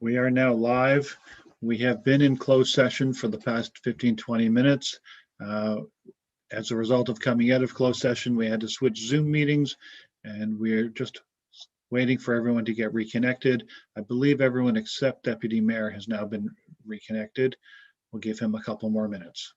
We are now live. We have been in closed session for the past 15-20 minutes. As a result of coming out of closed session, we had to switch Zoom meetings, and we're just waiting for everyone to get reconnected. I believe everyone except Deputy Mayor has now been reconnected. We'll give him a couple more minutes.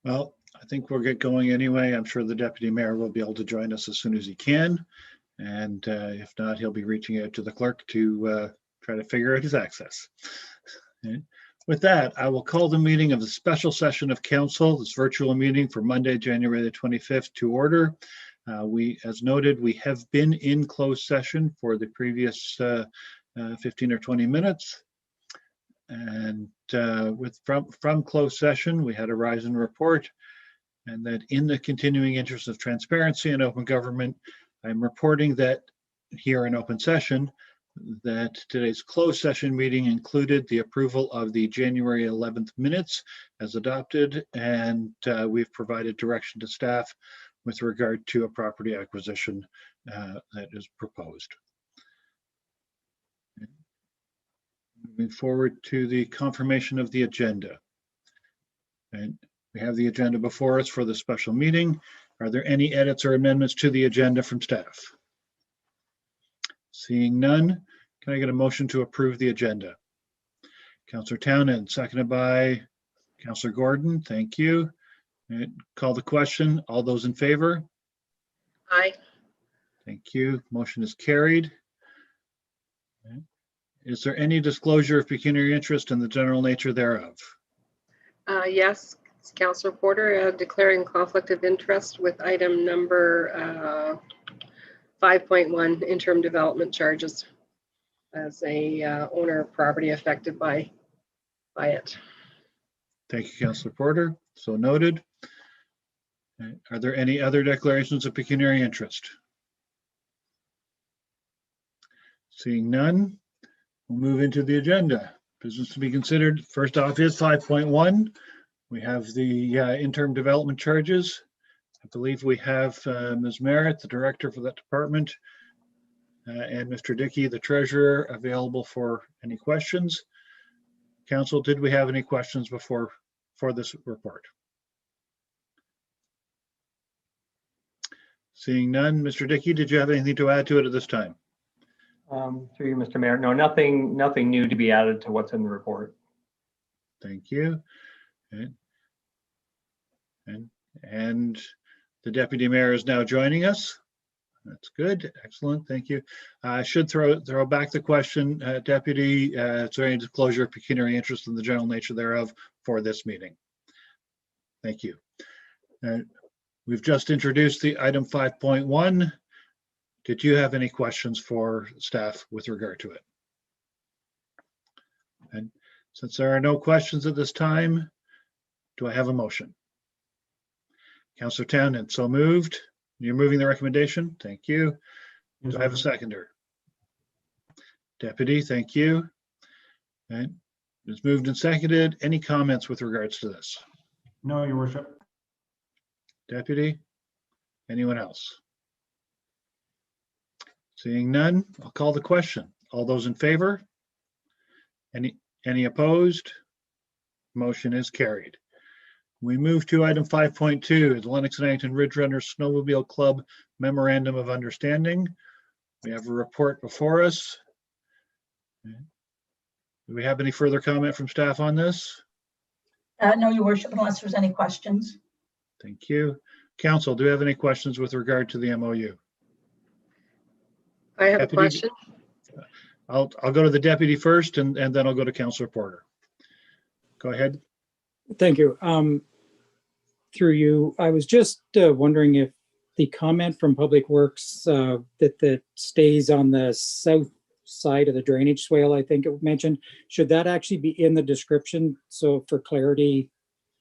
Well, I think we'll get going anyway. I'm sure the Deputy Mayor will be able to join us as soon as he can. And if not, he'll be reaching out to the clerk to try to figure out his access. Okay. With that, I will call the meeting of the special session of council, this virtual meeting for Monday, January the 25th, to order. As noted, we have been in closed session for the previous 15 or 20 minutes. And from closed session, we had a rise in report, and that in the continuing interest of transparency and open government, I'm reporting that here in open session, that today's closed session meeting included the approval of the January 11th minutes as adopted, and we've provided direction to staff with regard to a property acquisition that is proposed. Moving forward to the confirmation of the agenda. And we have the agenda before us for the special meeting. Are there any edits or amendments to the agenda from staff? Seeing none, can I get a motion to approve the agenda? Councillor Townend, seconded by Councillor Gordon. Thank you. And call the question. All those in favor? Aye. Thank you. Motion is carried. Okay. Is there any disclosure of pecuniary interest in the general nature thereof? Yes, Councillor Porter, declaring conflict of interest with item number 5.1, interim development charges, as a owner of property affected by it. Thank you, Councillor Porter. So noted. Okay. Are there any other declarations of pecuniary interest? Seeing none, we'll move into the agenda. Business to be considered. First off is 5.1. We have the interim development charges. I believe we have Ms. Merritt, the director for that department, and Mr. Dickey, the treasurer, available for any questions. Council, did we have any questions for this report? Seeing none, Mr. Dickey, did you have anything to add to it at this time? Through you, Mr. Mayor. No, nothing new to be added to what's in the report. Thank you. Okay. And the Deputy Mayor is now joining us. That's good. Excellent. Thank you. I should throw back the question, Deputy, is there any disclosure of pecuniary interest in the general nature thereof for this meeting? Thank you. We've just introduced the item 5.1. Did you have any questions for staff with regard to it? And since there are no questions at this time, do I have a motion? Councillor Townend, so moved. You're moving the recommendation. Thank you. Do I have a seconder? Deputy, thank you. Okay. It's moved and seconded. Any comments with regards to this? No, Your Worship. Deputy, anyone else? Seeing none, I'll call the question. All those in favor? Any opposed? Motion is carried. We move to item 5.2, the Lennox and Yankton Ridge Runners Snowmobile Club Memorandum of Understanding. We have a report before us. Do we have any further comment from staff on this? No, Your Worship, unless there's any questions. Thank you. Council, do you have any questions with regard to the MOU? I have a Deputy- question. I'll go to the deputy first and then I'll go to Councillor Porter. Go ahead. Thank you. Through you, I was just wondering if the comment from Public Works that stays on the south side of the drainage swale, I think it mentioned, should that actually be in the description? So for clarity,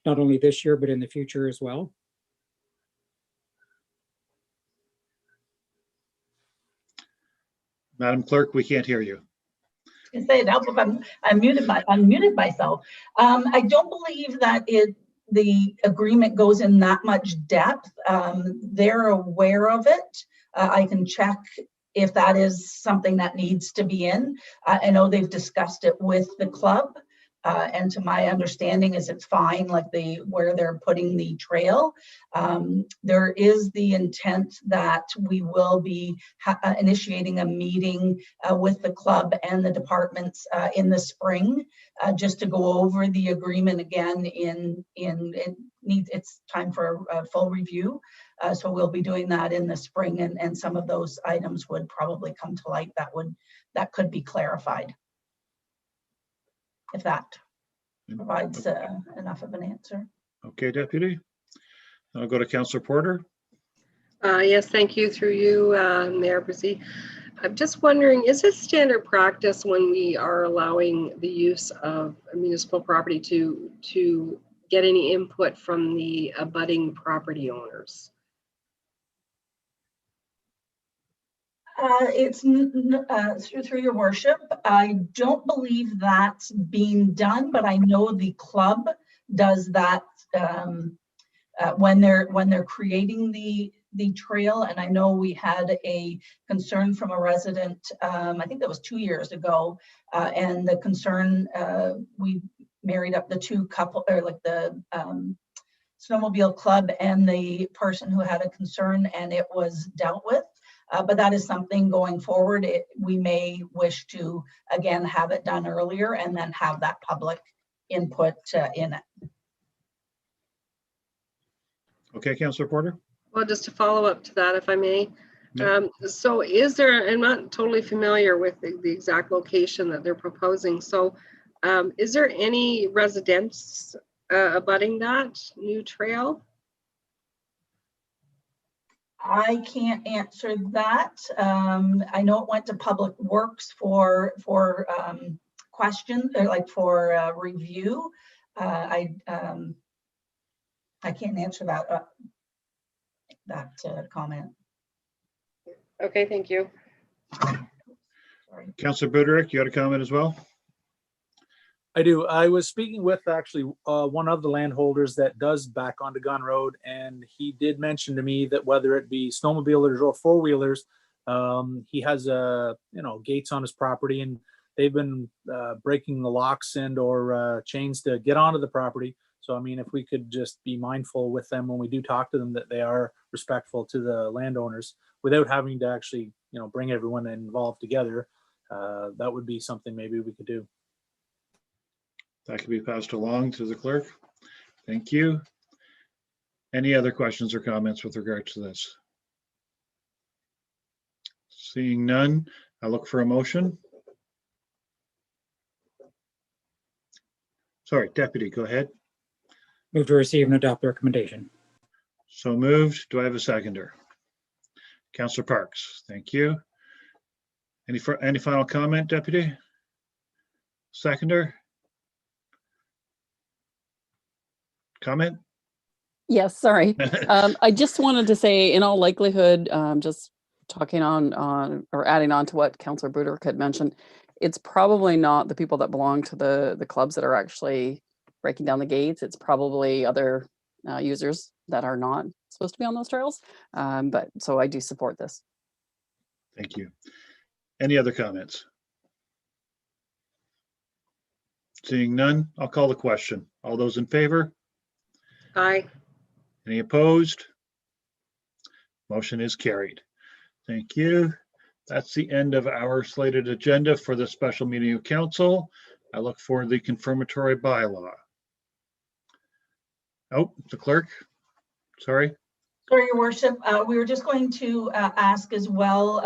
not only this year, but in the future as well? Madam Clerk, we can't hear you. I say it helps if I'm unmuted myself. I don't believe that the agreement goes in that much depth. They're aware of it. I can check if that is something that needs to be in. I know they've discussed it with the club. And to my understanding is it's fine, like where they're putting the trail. There is the intent that we will be initiating a meeting with the club and the departments in the spring, just to go over the agreement again. It's time for a full review. So we'll be doing that in the spring, and some of those items would probably come to light that could be clarified, if that provides enough of an answer. Okay, Deputy. I'll go to Councillor Porter. Yes, thank you. Through you, Mayor Brzee. I'm just wondering, is it standard practice when we are allowing the use of municipal property to get any input from the abutting property owners? It's through your worship. I don't believe that's being done, but I know the club does that when they're creating the trail. And I know we had a concern from a resident, I think that was 2 years ago, and the concern, we married up the two couple, or like the snowmobile club and the person who had a concern, and it was dealt with. But that is something going forward. We may wish to, again, have it done earlier and then have that public input in it. Okay, Councillor Porter. Well, just to follow up to that, if I may. Yeah. So is there, I'm not totally familiar with the exact location that they're proposing. So is there any residents abutting that new trail? I can't answer that. I know it went to Public Works for questions, or like for review. I can't answer that comment. Okay, thank you. Sorry. Councillor Buderick, you had a comment as well? I do. I was speaking with actually one of the landholders that does back onto Gun Road, and he did mention to me that whether it be snowmobilers or four-wheelers, he has gates on his property, and they've been breaking the locks and or chains to get onto the property. So I mean, if we could just be mindful with them when we do talk to them, that they are respectful to the landowners without having to actually bring everyone involved together, that would be something maybe we could do. That can be passed along to the clerk. Thank you. Any other questions or comments with regard to this? Seeing none, I look for a motion. Sorry, Deputy, go ahead. Move to receive and adopt the recommendation. So moved. Do I have a seconder? Councillor Parks, thank you. Any final comment, Deputy? Seconder? Comment? Yes, sorry. I just wanted to say, in all likelihood, just talking on or adding on to what Councillor Buderick had mentioned, it's probably not the people that belong to the clubs that are actually breaking down the gates. It's probably other users that are not supposed to be on those trails. But so I do support this. Thank you. Any other comments? Seeing none, I'll call the question. All those in favor? Aye. Any opposed? Motion is carried. Thank you. That's the end of our slated agenda for the special meeting of council. I look for the confirmatory bylaw. Oh, the clerk, sorry. Sorry, Your Worship, we were just going to ask as well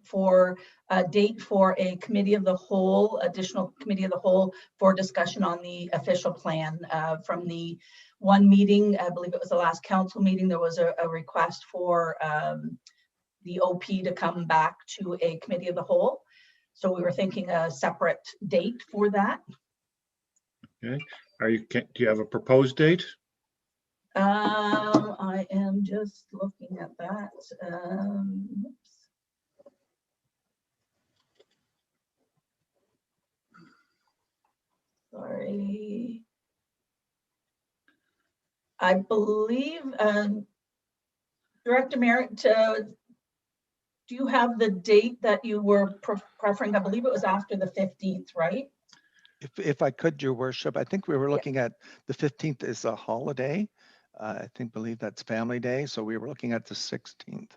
for a date for a committee of the whole, additional committee of the whole for discussion on the official plan. From the one meeting, I believe it was the last council meeting, there was a request for the OP to come back to a committee of the whole. So we were thinking a separate date for that. Okay, do you have a proposed date? I am just looking at that. Oops. Sorry. I believe Director Merritt, do you have the date that you were preferring? I believe it was after the 15th, right? If I could, Your Worship, I think we were looking at the 15th is a holiday. Believe that's Family Day, so we were looking at the 16th.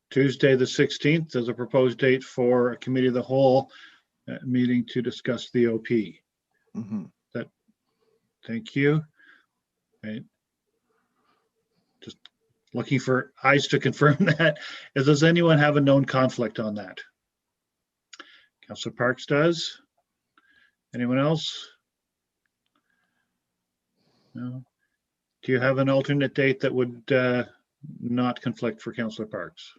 Tuesday, the 16th is a proposed date for a committee of the whole meeting to discuss the OP. Mm-hmm. Thank you. Right. Just looking for eyes to confirm that. Does anyone have a known conflict on that? Councillor Parks does. Anyone else? No. Do you have an alternate date that would not conflict for Councillor Parks?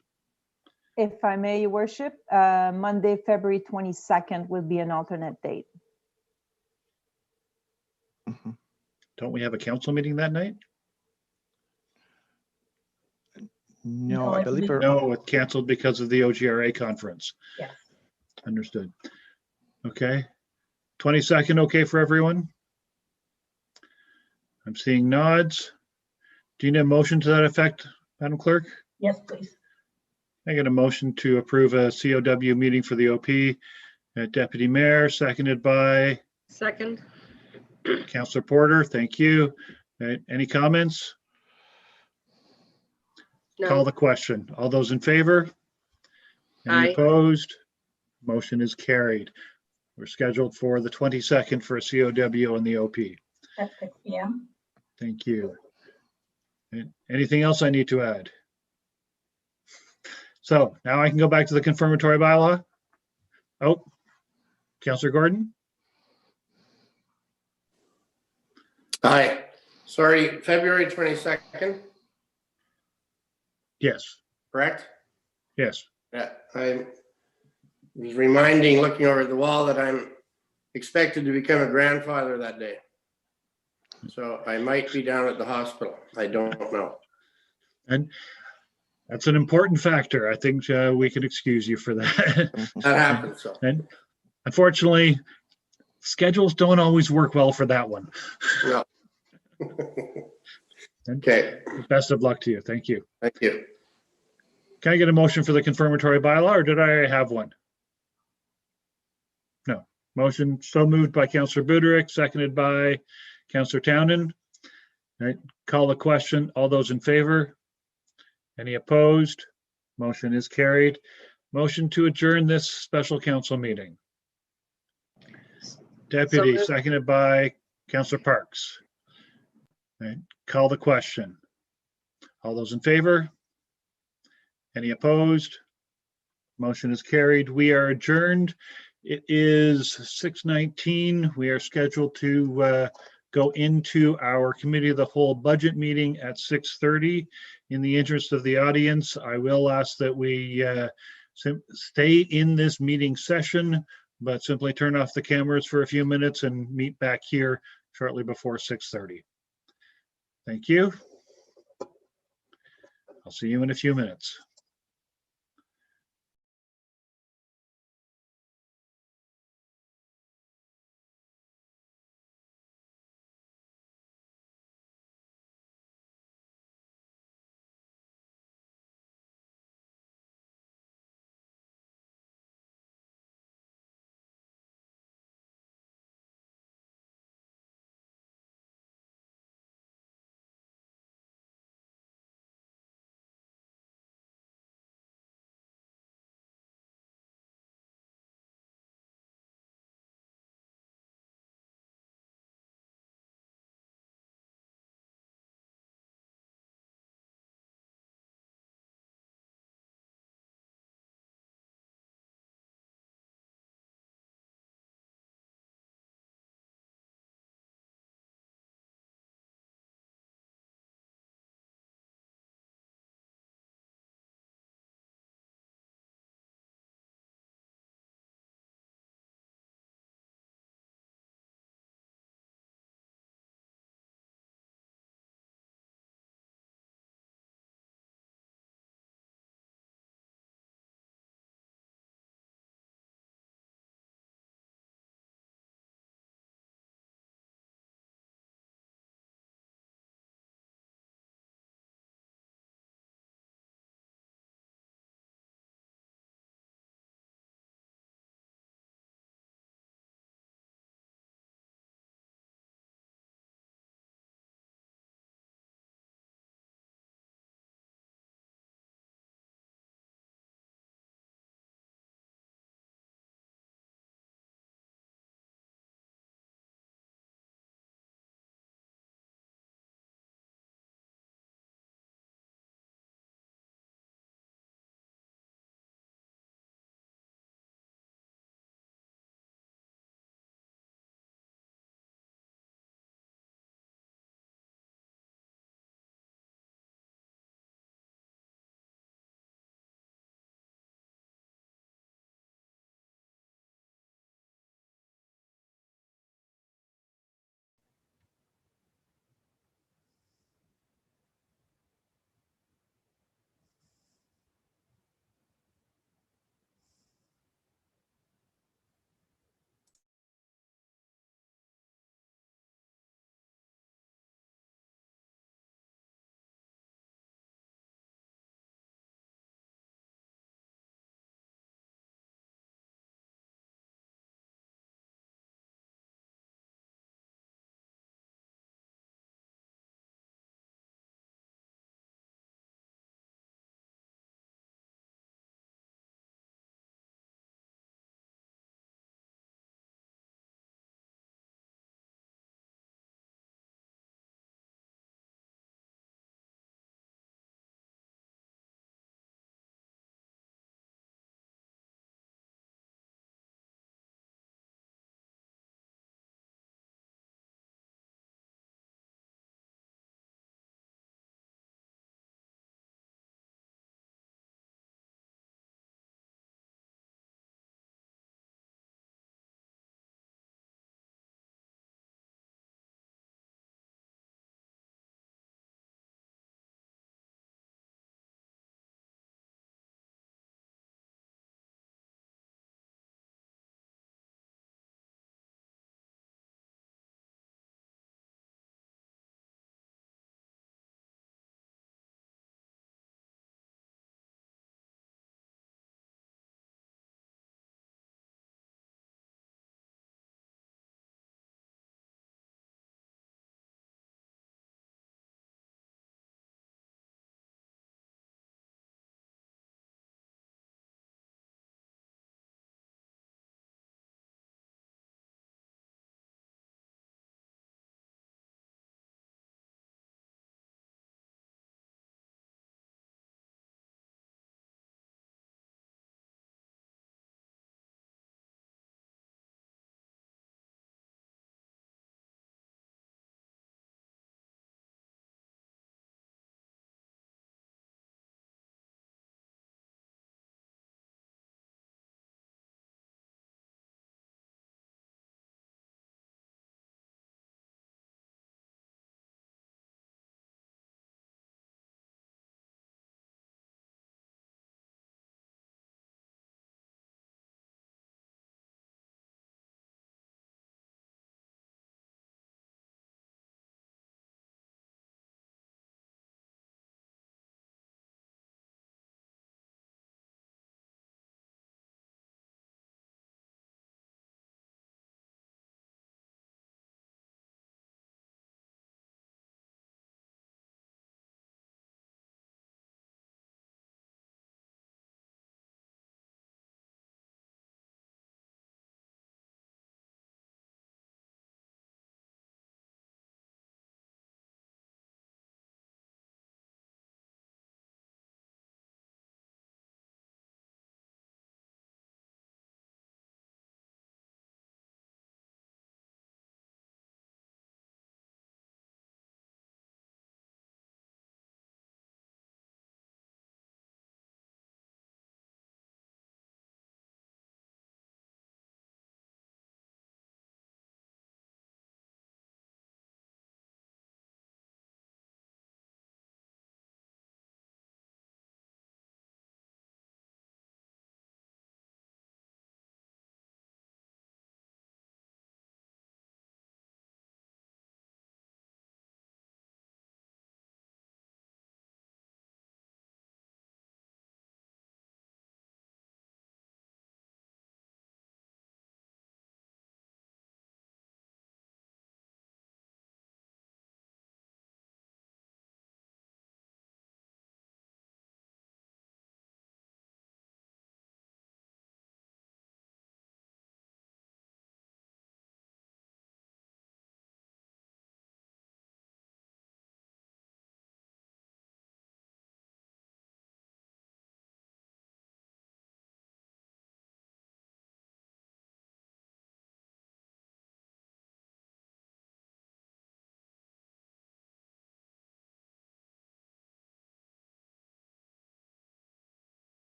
If I may, Your Worship, Monday, February 22nd would be an alternate date. Mm-hmm. Don't we have a council meeting that night? No, I believe No, it canceled because of the OGRA conference. Yes. Understood. Okay. 22nd, okay for everyone? I'm seeing nods. Do you need a motion to that effect, Madam Clerk? Yes, please. I get a motion to approve a COW meeting for the OP. Deputy Mayor, seconded by Second. Councillor Porter. Thank you. Any comments? Call No. the question. All those in favor? Any Aye. opposed? Motion is carried. We're scheduled for the 22nd for a COW on the OP. At 6 p.m. Thank you. Anything else I need to add? So now I can go back to the confirmatory bylaw. Oh, Councillor Gordon? Hi, sorry, February 22nd, Yes, correct? yes. Yeah, I was looking over the wall that I'm expected to become a grandfather that day. So I might be down at the hospital. I don't know. And that's an important factor. I think we can excuse you for that. That happens, so. And unfortunately, schedules don't always work well for that one. No. And Okay, best of luck to you. Thank you. thank you. Can I get a motion for the confirmatory bylaw, or did I already have one? No. Motion so moved by Councillor Buderick, seconded by Councillor Townend. All right, call the question. All those in favor? Any opposed? Motion is carried. Motion to adjourn this special council meeting. Deputy, moved. seconded by Councillor Parks. All right, call the question. All those in favor? Any opposed? Motion is carried. We are adjourned. It is 6:19. We are scheduled to go into our committee of the whole budget meeting at 6:30. In the interest of the audience, I will ask that we stay in this meeting session, but simply turn off the cameras for a few minutes and meet back here shortly before 6:30. Thank you. I'll see you in a few minutes.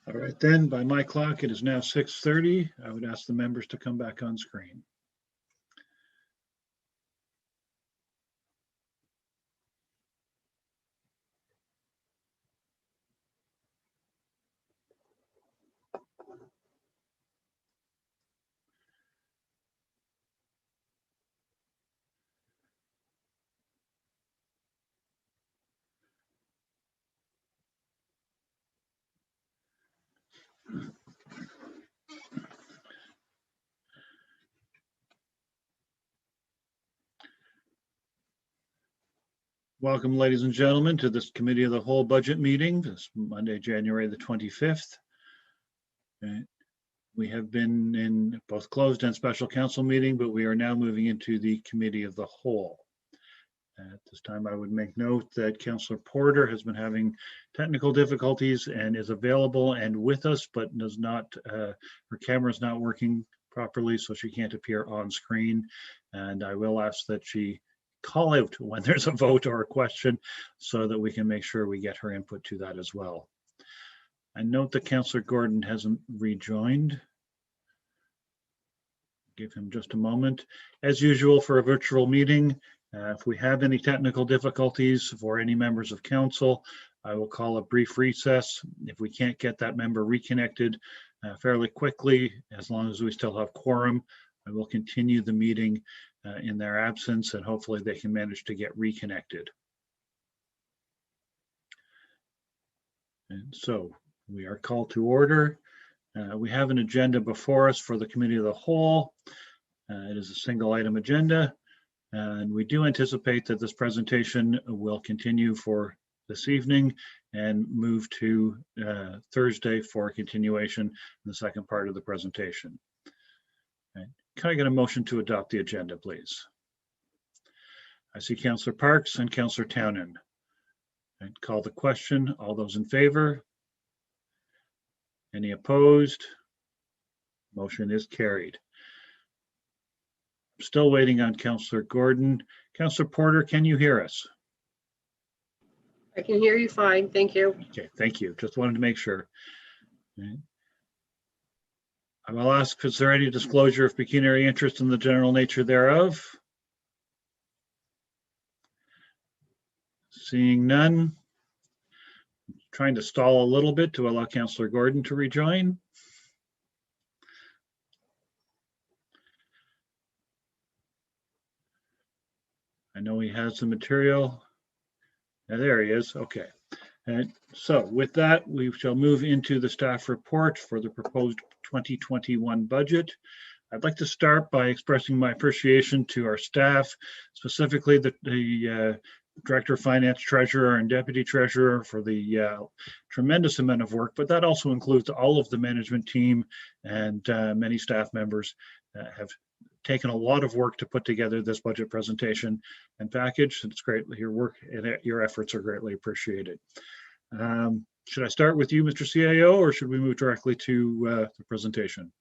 All right, then, by my clock, it is now 6:30. I would ask the members to come back on screen. Welcome, ladies and gentlemen, to this Committee of the Whole Budget meeting this Monday, January the 25th. We have been in both closed and special council meeting, but we are now moving into the Committee of the Whole. At this time, I would make note that Councillor Porter has been having technical difficulties and is available and with us, but does not, her camera is not working properly, so she can't appear on screen. And I will ask that she call out when there's a vote or a question so that we can make sure we get her input to that as well. I note that Councillor Gordon hasn't rejoined. Give him just a moment. As usual for a virtual meeting, if we have any technical difficulties for any members of council, I will call a brief recess. If we can't get that member reconnected fairly quickly, as long as we still have quorum, I will continue the meeting in their absence, and hopefully they can manage to get reconnected. And so we are called to order. We have an agenda before us for the Committee of the Whole. It is a single item agenda, and we do anticipate that this presentation will continue for this evening and move to Thursday for continuation in the second part of the presentation. Okay. Can I get a motion to adopt the agenda, please? I see Councillor Parks and Councillor Townend. And call the question. All those in favor? Any opposed? Motion is carried. Still waiting on Councillor Gordon. Councillor Porter, can you hear us? I can hear you fine. Thank you. Okay, thank you. Just wanted to make sure. Okay. I will ask, is there any disclosure of pecuniary interest in the general nature thereof? Seeing none. Trying to stall a little bit to allow Councillor Gordon to rejoin. I know he has the material. Yeah, there he is. Okay. And so with that, we shall move into the staff report for the proposed 2021 budget. I'd like to start by expressing my appreciation to our staff, specifically the Director of Finance, Treasurer, and Deputy Treasurer for the tremendous amount of work, but that also includes all of the management team and many staff members have taken a lot of work to put together this budget presentation and package. It's great. Your work and your efforts are greatly appreciated. Should I start with you, Mr. CAO, or should we move directly to the presentation?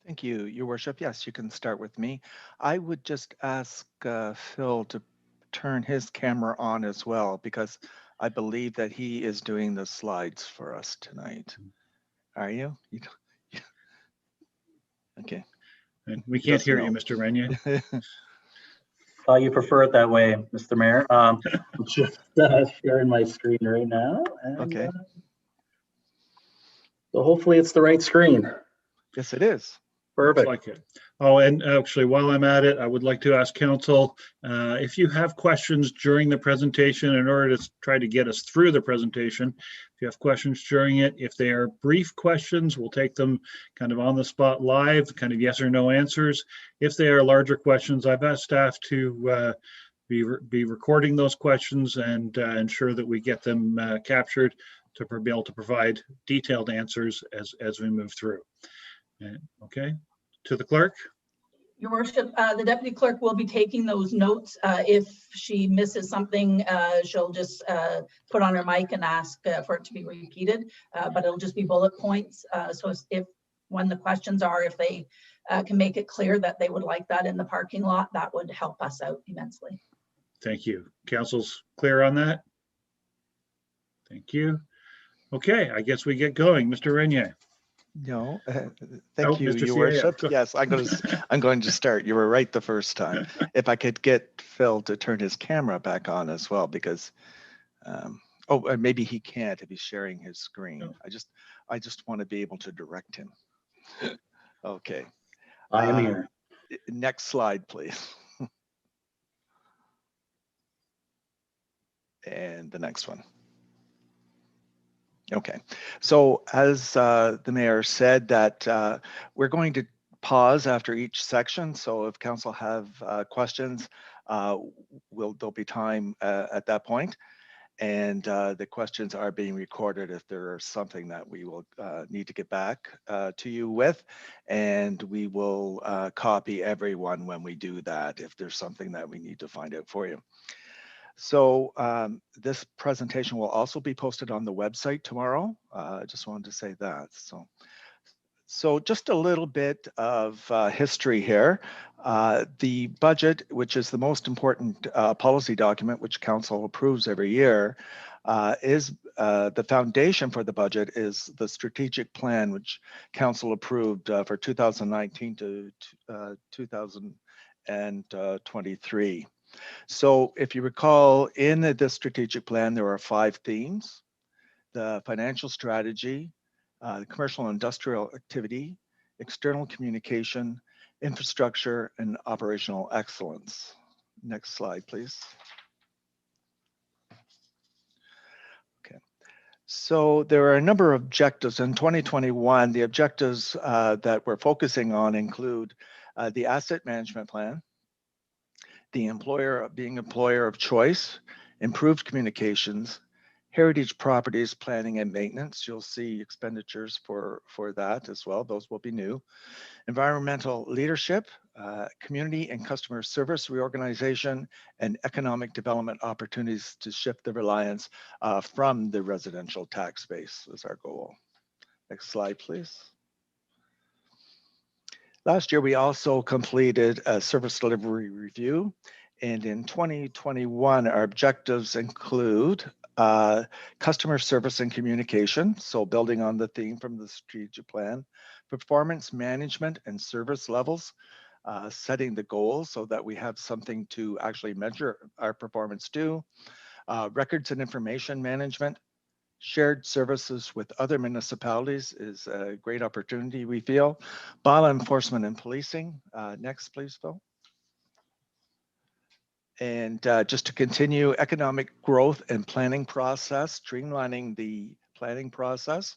Thank you, Your Worship. Yes, you can start with me. I would just ask Phil to turn his camera on as well, because I believe that he is doing the slides for us tonight. Are you? Okay. And we can't hear you, Mr. Renier. You prefer it that way, Mr. Mayor. I'm just sharing my screen right now. And, okay. So hopefully it's the right screen. Yes, it is. Perfect. Looks like it. Oh, and actually, while I'm at it, I would like to ask council, if you have questions during the presentation, in order to try to get us through the presentation, if you have questions during it, if they are brief questions, we'll take them kind of on the spot live, kind of yes or no answers. If they are larger questions, I've asked staff to be recording those questions and ensure that we get them captured to be able to provide detailed answers as we move through. Okay, to the clerk. Your Worship, the Deputy Clerk will be taking those notes. If she misses something, she'll just put on her mic and ask for it to be repeated, but it'll just be bullet points. So if when the questions are, if they can make it clear that they would like that in the parking lot, that would help us out immensely. Thank you. Council's clear on that? Thank you. Okay, I guess we get going. Mr. Renier. No, Oh, thank you, Mr. Your CAO. Worship. Yes, I'm going to start. You were right the first time. If I could get Phil to turn his camera back on as well, because maybe he can't if he's sharing his screen. No. I just want to be able to direct him. Okay. I am here. Next slide, please. And the next one. Okay, so as the mayor said that we're going to pause after each section. So if council have questions, there'll be time at that point. And the questions are being recorded if there's something that we will need to get back to you with. And we will copy everyone when we do that if there's something that we need to find out for you. So this presentation will also be posted on the website tomorrow. I just wanted to say that. So just a little bit of history here. The budget, which is the most important policy document which council approves every year, is the foundation for the budget is the strategic plan which council approved for 2019 to 2023. So if you recall, in the strategic plan, there are 5 themes: the financial strategy, the commercial and industrial activity, external communication, infrastructure, and operational excellence. Next slide, please. Okay. So there are a number of objectives. In 2021, the objectives that we're focusing on include the asset management plan, the being employer of choice, improved communications, heritage properties planning and maintenance. You'll see expenditures for that as well. Those will be new. Environmental leadership, community and customer service reorganization, and economic development opportunities to shift the reliance from the residential tax base is our goal. Next slide, please. Last year, we also completed a service delivery review. And in 2021, our objectives include customer service and communication. So building on the theme from the strategic plan, performance management and service levels, setting the goals so that we have something to actually measure our performance to, records and information management, shared services with other municipalities is a great opportunity, we feel. Bylaw enforcement and policing. Next, please, Phil. And just to continue, economic growth and planning process, streamlining the planning process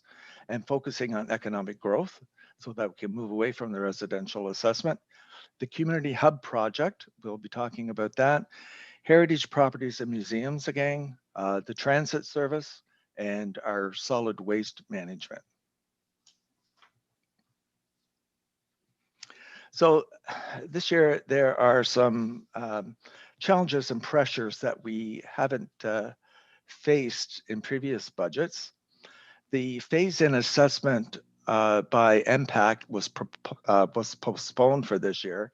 and focusing on economic growth so that we can move away from the residential assessment. The Community Hub Project, we'll be talking about that. Heritage properties and museums again, the transit service, and our solid waste management. So this year, there are some challenges and pressures that we haven't faced in previous budgets. The phase-in assessment by MPAC was postponed for this year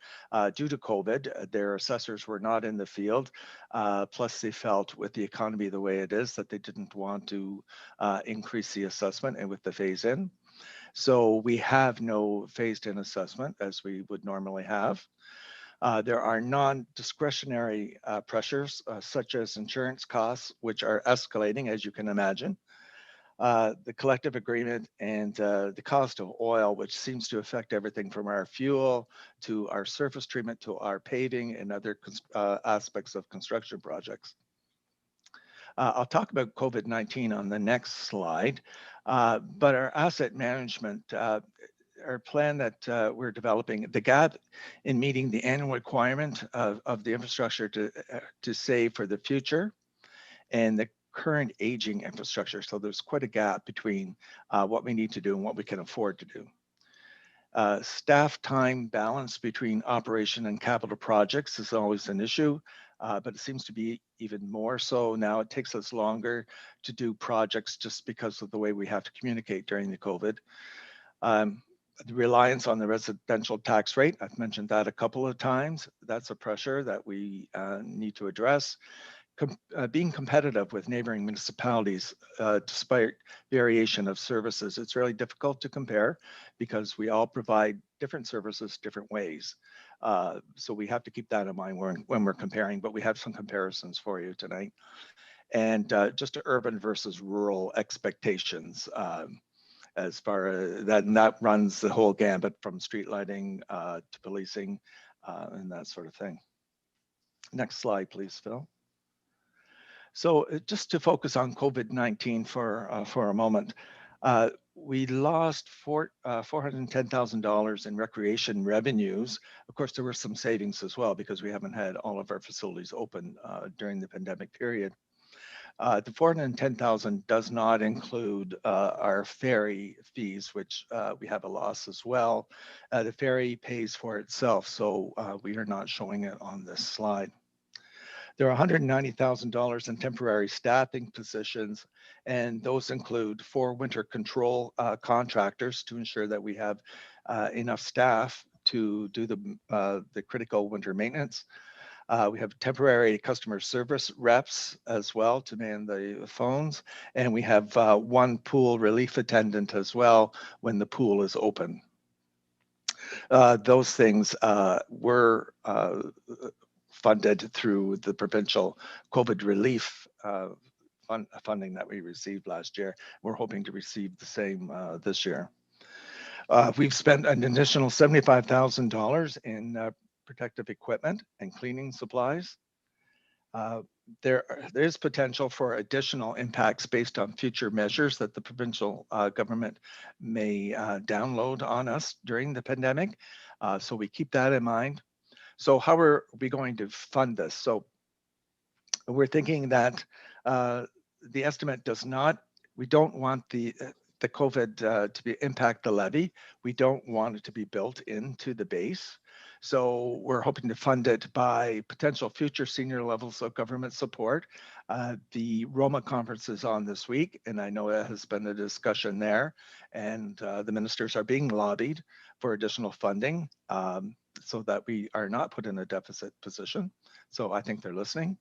due to COVID. Their assessors were not in the field. Plus, they felt with the economy the way it is that they didn't want to increase the assessment and with the phase-in. So we have no phased-in assessment as we would normally have. There are non-discretionary pressures such as insurance costs, which are escalating, as you can imagine. The collective agreement and the cost of oil, which seems to affect everything from our fuel to our surface treatment to our paving and other aspects of construction projects. I'll talk about COVID-19 on the next slide, but our asset management, our plan that we're developing, the gap in meeting the annual requirement of the infrastructure to save for the future and the current aging infrastructure. So there's quite a gap between what we need to do and what we can afford to do. Staff time balance between operation and capital projects is always an issue, but it seems to be even more so now. It takes us longer to do projects just because of the way we have to communicate during the COVID. The reliance on the residential tax rate, I've mentioned that a couple of times. That's a pressure that we need to address. being competitive with neighboring municipalities despite variation of services. It's really difficult to compare because we all provide different services different ways. So we have to keep that in mind when we're comparing, but we have some comparisons for you tonight. And just urban versus rural expectations as far as that, and that runs the whole gambit from street lighting to policing and that sort of thing. Next slide, please, Phil. So just to focus on COVID-19 for a moment, we lost $410,000 in recreation revenues. Of course, there were some savings as well because we haven't had all of our facilities open during the pandemic period. The $410,000 does not include our ferry fees, which we have a loss as well. The ferry pays for itself, so we are not showing it on this slide. There are $190,000 in temporary staffing positions, and those include 4 winter control contractors to ensure that we have enough staff to do the critical winter maintenance. We have temporary customer service reps as well to man the phones, and we have 1 pool relief attendant as well when the pool is open. Those things were funded through the provincial COVID relief funding that we received last year. We're hoping to receive the same this year. We've spent an additional $75,000 in protective equipment and cleaning supplies. There is potential for additional impacts based on future measures that the provincial government may download on us during the pandemic. So we keep that in mind. So how are we going to fund this? So we're thinking that the estimate does not, we don't want the COVID to impact the levy. We don't want it to be built into the base. So we're hoping to fund it by potential future senior levels of government support. The Roma conference is on this week, and I know it has been a discussion there, and the ministers are being lobbied for additional funding so that we are not put in a deficit position. So I think they're listening.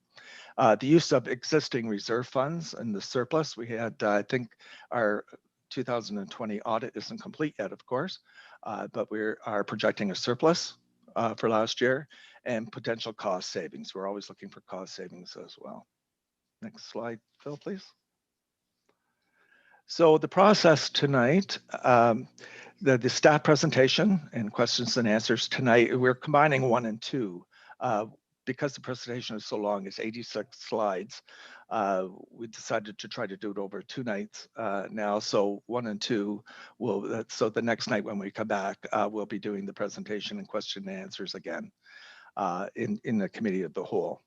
The use of existing reserve funds and the surplus, we had, I think our 2020 audit isn't complete yet, of course, but we are projecting a surplus for last year and potential cost savings. We're always looking for cost savings as well. Next slide, Phil, please. So the process tonight, the staff presentation and questions and answers tonight, we're combining 1 and 2. Because the presentation is so long, it's 86 slides. We decided to try to do it over 2 nights now. So 1 and 2 will, so the next night when we come back, we'll be doing the presentation and question and answers again in the committee of the whole.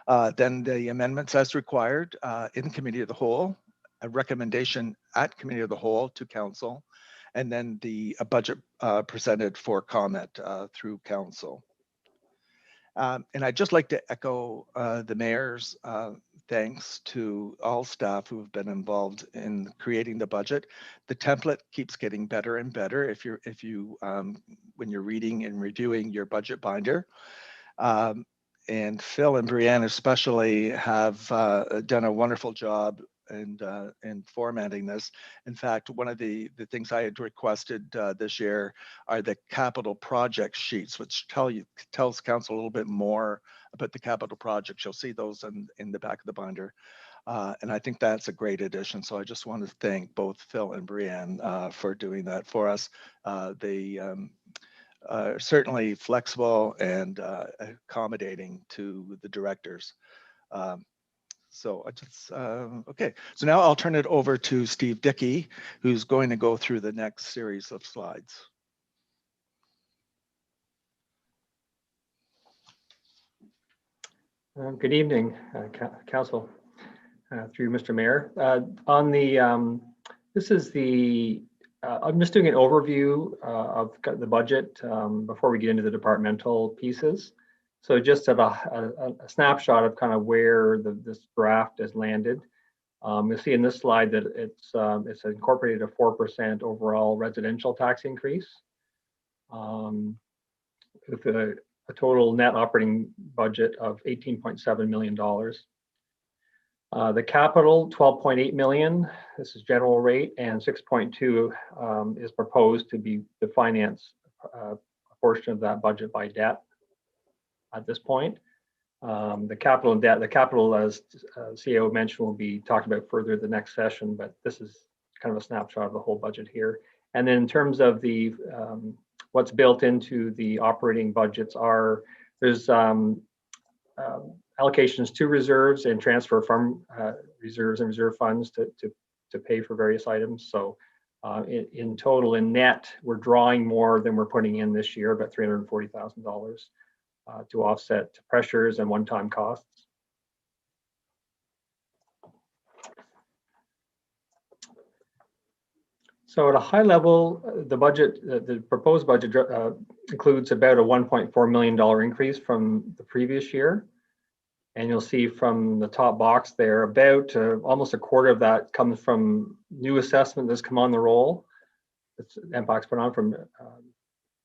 Then the amendments as required in committee of the whole, a recommendation at committee of the whole to council, and then the budget presented for comment through council. And I'd just like to echo the mayor's thanks to all staff who have been involved in creating the budget. The template keeps getting better and better when you're reading and reviewing your budget binder. And Phil and Brianne especially have done a wonderful job in formatting this. In fact, one of the things I had requested this year are the capital project sheets, which tells council a little bit more about the capital projects. You'll see those in the back of the binder. And I think that's a great addition. So I just want to thank both Phil and Brianne for doing that for us. They are certainly flexible and accommodating to the directors. So I just, okay. So now I'll turn it over to Steve Dickey, who's going to go through the next series of slides. Good evening, Council, through Mr. Mayor. On the, this is the, I'm just doing an overview of the budget before we get into the departmental pieces. So just at a snapshot of kind of where this draft has landed. You'll see in this slide that it's incorporated a 4% overall residential tax increase. With a total net operating budget of $18.7 million. The capital, 12.8 million. This is general rate, and 6.2 is proposed to be the finance a portion of that budget by debt at this point. The capital and debt, the capital, as CEO mentioned, will be talked about further the next session, but this is kind of a snapshot of the whole budget here. And then in terms of the what's built into the operating budgets are, there's allocations to reserves and transfer from reserves and reserve funds to pay for various items. So in total, in net, we're drawing more than we're putting in this year, about $340,000 to offset pressures and one-time costs. So at a high level, the budget, the proposed budget includes about a $1.4 million increase from the previous year. And you'll see from the top box there, about almost a quarter of that comes from new assessment that's come on the roll. That's MPAC's put on from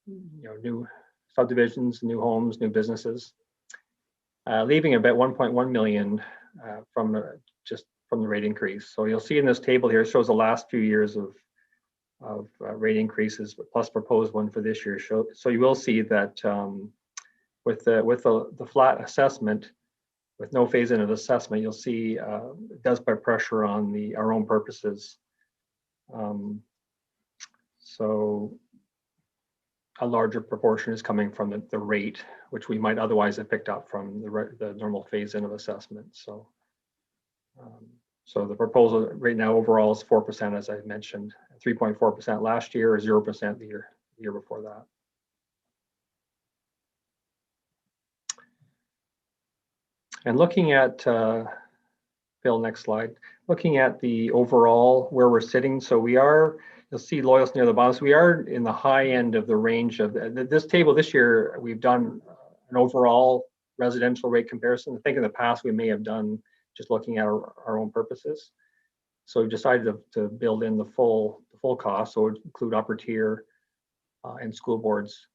new subdivisions, new homes, new businesses, leaving about 1.1 million from just from the rate increase. So you'll see in this table here, it shows the last few years of rate increases plus proposed one for this year. So you will see that with the flat assessment, with no phase in of assessment, you'll see it does put pressure on our own purposes. So a larger proportion is coming from the rate, which we might otherwise have picked up from the normal phase in of assessment. So so the proposal right now overall is 4%, as I mentioned, 3.4% last year, or 0% the year before that. And looking at, Bill, next slide, looking at the overall where we're sitting. So we are, you'll see Loyal's near the bottom. So we are in the high end of the range of this table. This year, we've done an overall residential rate comparison. I think in the past, we may have done just looking at our own purposes. So we've decided to build in the full cost. So it would include upper tier and school boards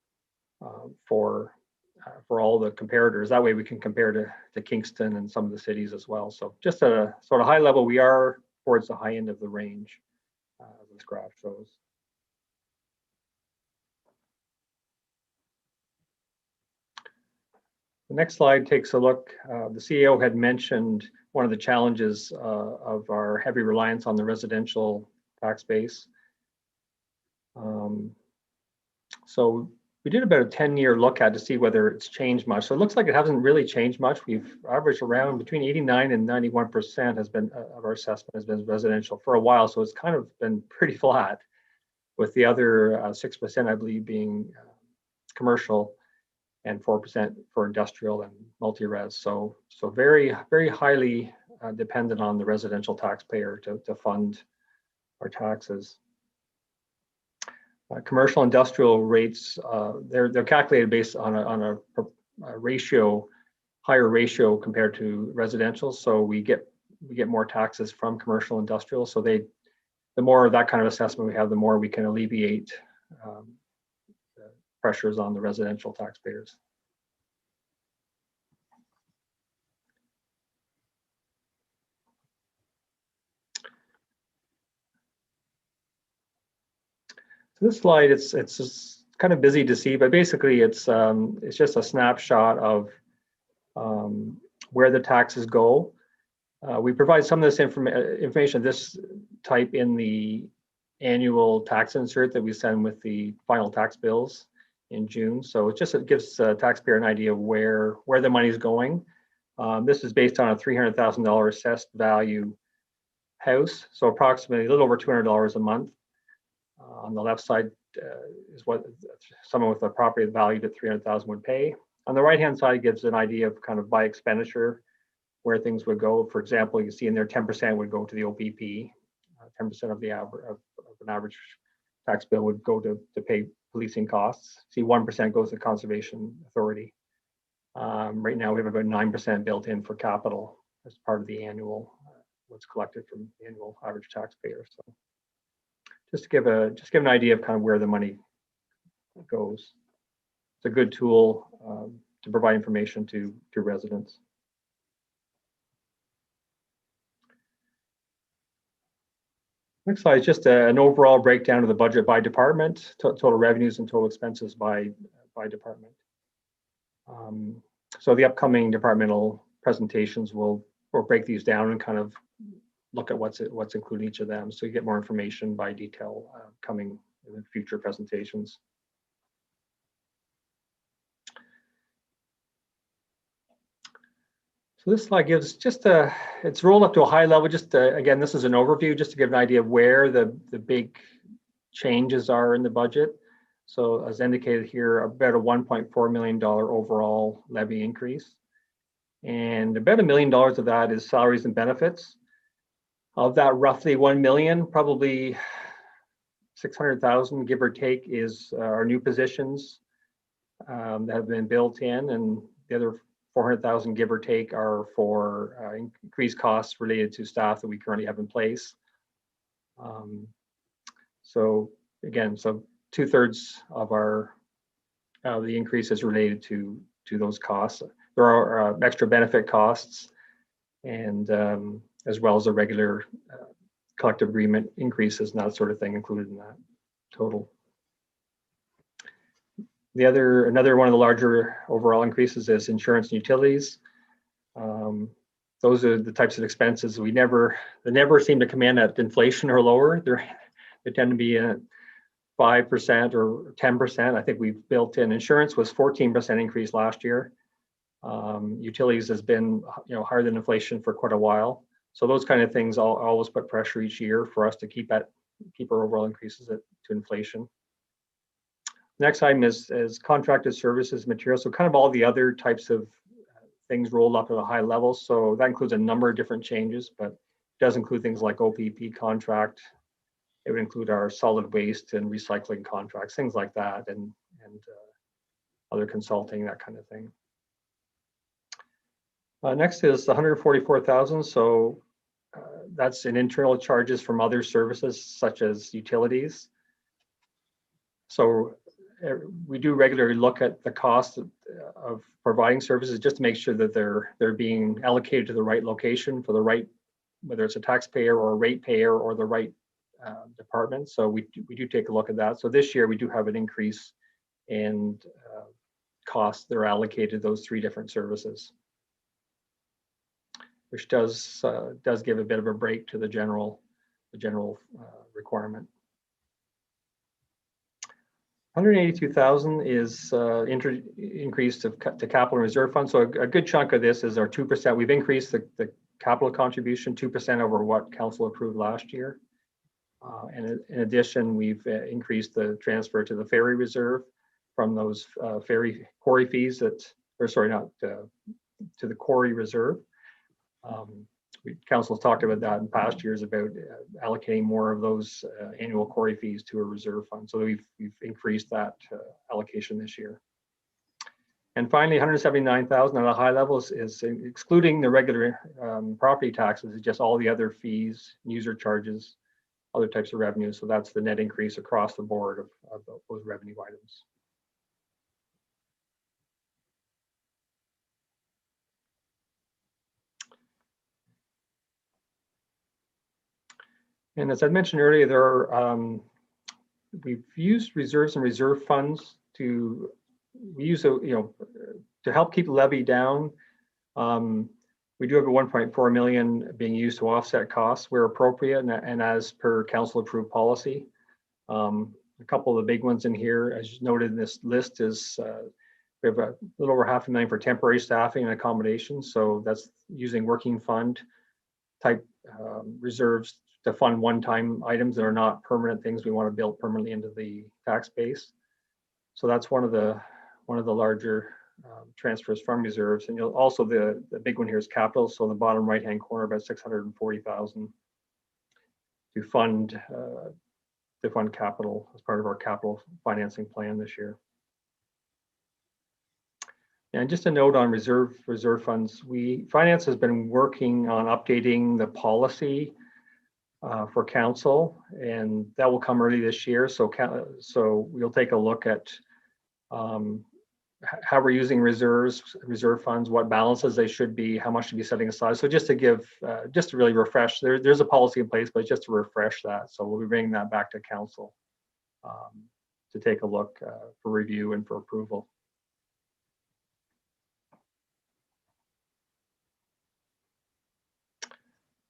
for all the comparators. That way we can compare to Kingston and some of the cities as well. So just at a sort of high level, we are towards the high end of the range, this graph shows. The next slide takes a look. The CEO had mentioned one of the challenges of our heavy reliance on the residential tax base. So we did about a 10-year look at to see whether it's changed much. So it looks like it hasn't really changed much. We've averaged around between 89 and 91% has been of our assessment has been residential for a while. So it's kind of been pretty flat, with the other 6%, I believe, being commercial and 4% for industrial and multi-res. So very, very highly dependent on the residential taxpayer to fund our taxes. Commercial industrial rates, they're calculated based on a ratio, higher ratio compared to residential. So we get more taxes from commercial industrial. So the more of that kind of assessment we have, the more we can alleviate the pressures on the residential taxpayers. So this slide, it's just kind of busy to see, but basically it's just a snapshot of where the taxes go. We provide some of this information, this type, in the annual tax insert that we send with the final tax bills in June. So it gives a taxpayer an idea of where the money is going. This is based on a $300,000 assessed value house, so approximately a little over $200 a month. On the left side is what someone with a property valued at $300,000 would pay. On the right-hand side gives an idea of kind of by expenditure where things would go. For example, you see in there 10% would go to the OPP, 10% of the average of an average tax bill would go to pay policing costs. See, 1% goes to Conservation Authority. Right now we have about 9% built in for capital as part of the annual what's collected from the annual average taxpayer. So just to give an idea of kind of where the money goes. a good tool to provide information to residents. Next slide is just an overall breakdown of the budget by department, total revenues and total expenses by department. So the upcoming departmental presentations will break these down and kind of look at what's included in each of them. So you get more information by detail coming in future presentations. So this slide gives just it's rolled up to a high level. Just again, this is an overview just to give an idea of where the big changes are in the budget. So as indicated here, about a $1.4 million overall levy increase. And about $1 million of that is salaries and benefits. Of that, roughly 1 million, probably 600,000, give or take, is our new positions that have been built in, and the other 400,000, give or take, are for increased costs related to staff that we currently have in place. So again, so 2/3 of our the increase is related to those costs. There are extra benefit costs, and as well as the regular collective agreement increases and that sort of thing included in that total. Another one of the larger overall increases is insurance and utilities. Those are the types of expenses they never seem to come in at inflation or lower. They tend to be at 5% or 10%. I think we've built in insurance was 14% increase last year. Utilities has been higher than inflation for quite a while. So those kind of things always put pressure each year for us to keep our overall increases to inflation. Next item is contracted services, materials. So kind of all the other types of things rolled up at a high level. So that includes a number of different changes, but it does include things like OPP contract. It would include our solid waste and recycling contracts, things like that, and other consulting, that kind of thing. Next is the 144,000. So that's in internal charges from other services such as utilities. So we do regularly look at the cost of providing services just to make sure that they're being allocated to the right location for the right, whether it's a taxpayer or a ratepayer or the right department. So we do take a look at that. So this year we do have an increase in costs that are allocated to those 3 different services, which does give a bit of a break to the general requirement. 182,000 is increase to capital reserve fund. So a good chunk of this is our 2%. We've increased the capital contribution 2% over what council approved last year. And in addition, we've increased the transfer to the ferry reserve from those ferry quarry fees to the quarry reserve. Council's talked about that in past years about allocating more of those annual quarry fees to a reserve fund. So we've increased that allocation this year. And finally, 179,000 at a high level is excluding the regular property taxes, is just all the other fees, user charges, other types of revenue. So that's the net increase across the board of those revenue items. And as I mentioned earlier, we've used reserves and reserve funds to help keep the levy down. We do have a 1.4 million being used to offset costs where appropriate and as per council approved policy. A couple of the big ones in here, as noted in this list, is we have a little over $500,000 for temporary staffing and accommodations. So that's using working fund type reserves to fund one-time items that are not permanent things we want to build permanently into the tax base. So that's one of the larger transfers from reserves. And also the big one here is capital. So in the bottom right-hand corner, about 640,000 to fund capital as part of our capital financing plan this year. And just a note on reserve funds, finance has been working on updating the policy for council, and that will come early this year. So we'll take a look at how we're using reserve funds, what balances they should be, how much to be setting aside. So just to give, just to really refresh, there's a policy in place, but just to refresh that. So we'll be bringing that back to council to take a look for review and for approval.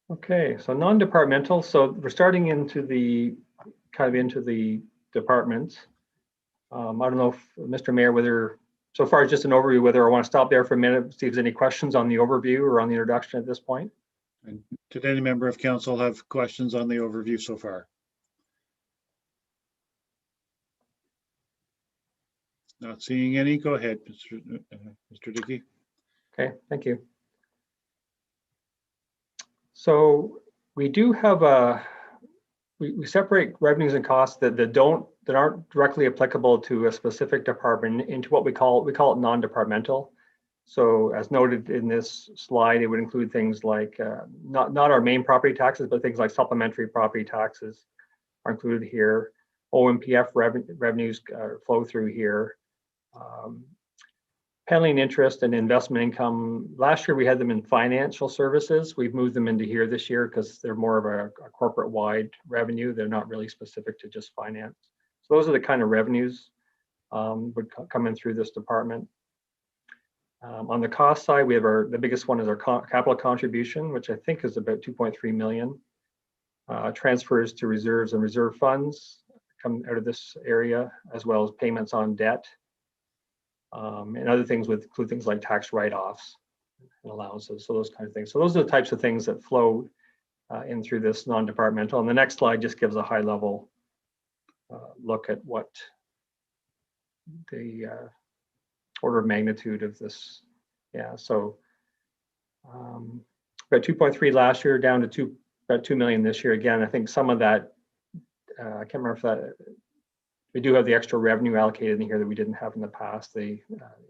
Okay, so non-departmental. So we're starting into the departments. I don't know if Mr. Mayor, whether so far it's just an overview, whether I want to stop there for a minute, see if there's any questions on the overview or on the introduction at this point. And did any member of council have questions on the overview so far? Not seeing any. Go ahead, Mr. Dickey. Okay, thank you. So we do have we separate revenues and costs that aren't directly applicable to a specific department into what we call it non-departmental. So as noted in this slide, it would include things like not our main property taxes, but things like supplementary property taxes are included here. OMPF revenues flow through here. Penalty interest and investment income. Last year we had them in financial services. We've moved them into here this year because they're more of a corporate-wide revenue. They're not really specific to just finance. So those are the kind of revenues would come in through this department. On the cost side, we have the biggest one is our capital contribution, which I think is about 2.3 million. Transfers to reserves and reserve funds come out of this area, as well as payments on debt. And other things would include things like tax write-offs and allowances, so those kind of things. So those are the types of things that flow in through this non-departmental. And the next slide just gives a high-level look at what the order of magnitude of this. Yeah, so about 2.3 last year, down to about 2 million this year. Again, I think some of that, I can't remember if that, we do have the extra revenue allocated in here that we didn't have in the past, the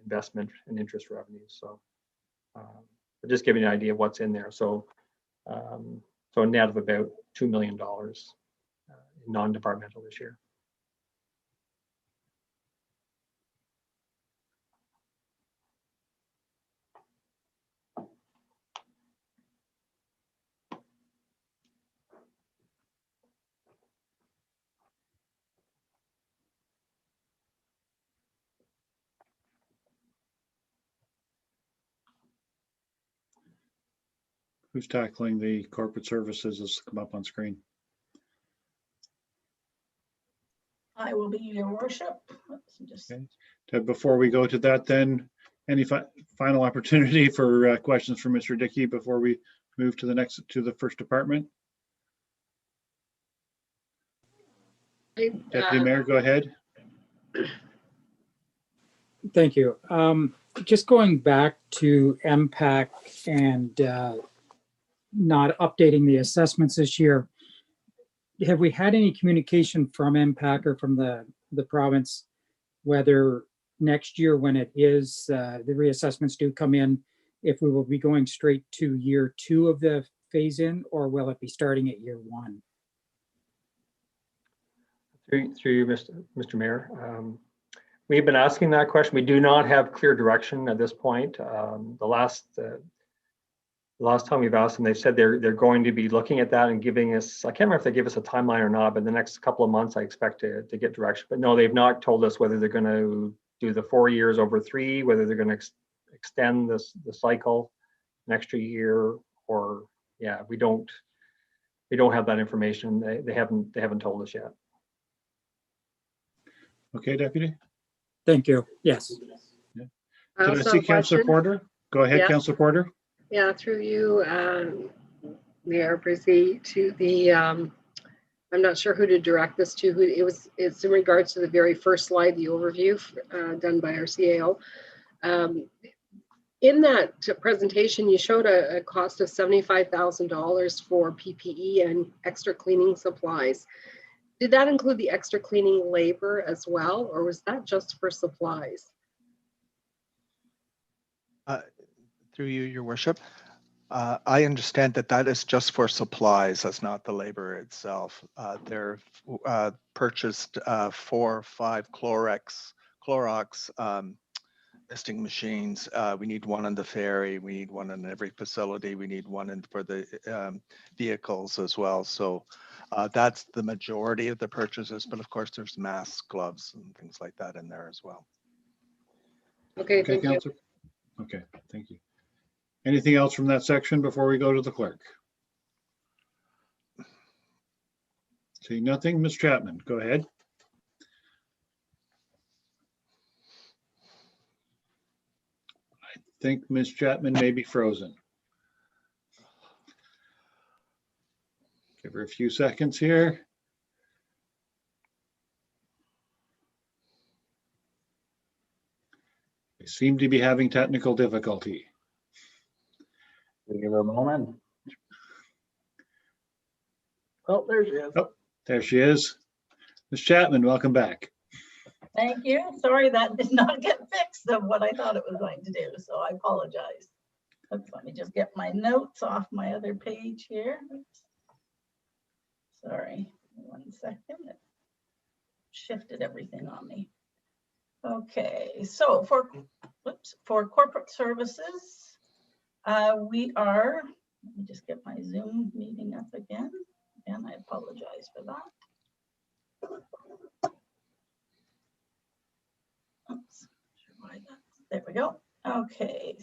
investment and interest revenues. So just giving you an idea of what's in there. So so a net of about $2 million in non-departmental this year. Who's tackling the corporate services as come up on screen? I will be, your worship. Just... Okay. Before we go to that, then, any final opportunity for questions for Mr. Dickey before we move to the first department? Deputy Mayor, go ahead. Thank you. Just going back to MPAC and not updating the assessments this year, have we had any communication from MPAC or from the province whether next year, when it is the reassessments do come in, if we will be going straight to year 2 of the phase in, or will it be starting at year 1? Through you, Mr. Mayor. We've been asking that question. We do not have clear direction at this point. The last time we've asked them, they said they're going to be looking at that and giving us, I can't remember if they give us a timeline or not, but the next couple of months I expect to get direction. But no, they've not told us whether they're going to do the 4 years over 3, whether they're going to extend the cycle an extra year, or yeah, we don't have that information. They haven't told us yet. Okay, Deputy. Thank you. Yes. Yeah. Did I see Councillor Porter? Go ahead, yeah. Councillor Porter. Yeah, through you, Mayor Brizzy, to the, I'm not sure who to direct this to. It's in regards to the very first slide, the overview done by our CAO. In that presentation, you showed a cost of $75,000 for PPE and extra cleaning supplies. Did that include the extra cleaning labor as well, or was that just for supplies? Through you, Your Worship, I understand that is just for supplies. That's not the labor itself. They're purchased 4 or 5 Clorox misting machines. We need one on the ferry. We need one in every facility. We need one in for the vehicles as well. So that's the majority of the purchases. But of course, there's masks, gloves, and things like that in there as well. Okay, Okay, thank you. Counselor. Okay, thank you. Anything else from that section before we go to the clerk? Seeing nothing, Ms. Chapman, go ahead. I think Ms. Chapman may be frozen. Give her a few seconds here. They seem to be having technical difficulty. Give her a moment. Oh, there she is. Oh, there she is. Ms. Chapman, welcome back. Thank you. Sorry that did not get fixed of what I thought it was going to do, so I apologize. Oops, let me just get my notes off my other page here. Oops. Sorry, 1 second. It shifted everything on me. Okay, so for corporate services, we are, let me just get my Zoom meeting up again. And I apologize for that. Oops, why that? There we go. Okay.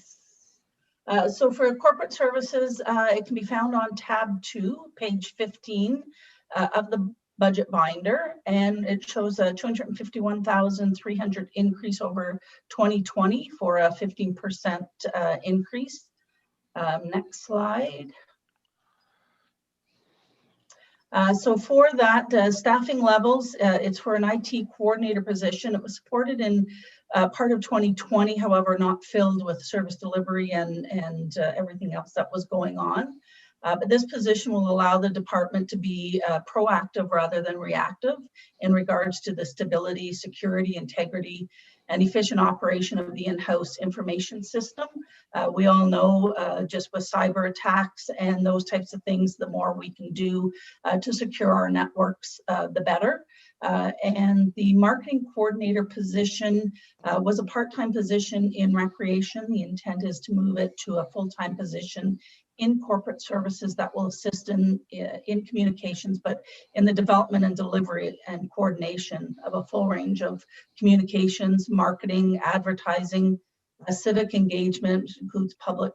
So for corporate services, it can be found on tab 2, page 15 of the budget binder, and it shows a 251,300 increase over 2020 for a 15% increase. Next slide. So for that staffing levels, it's for an IT coordinator position. It was supported in part of 2020, however, not filled with service delivery and everything else that was going on. But this position will allow the department to be proactive rather than reactive in regards to the stability, security, integrity, and efficient operation of the in-house information system. We all know just with cyber attacks and those types of things, the more we can do to secure our networks, the better. And the marketing coordinator position was a part-time position in recreation. The intent is to move it to a full-time position in corporate services that will assist in communications, but in the development and delivery and coordination of a full range of communications, marketing, advertising, civic engagement, includes public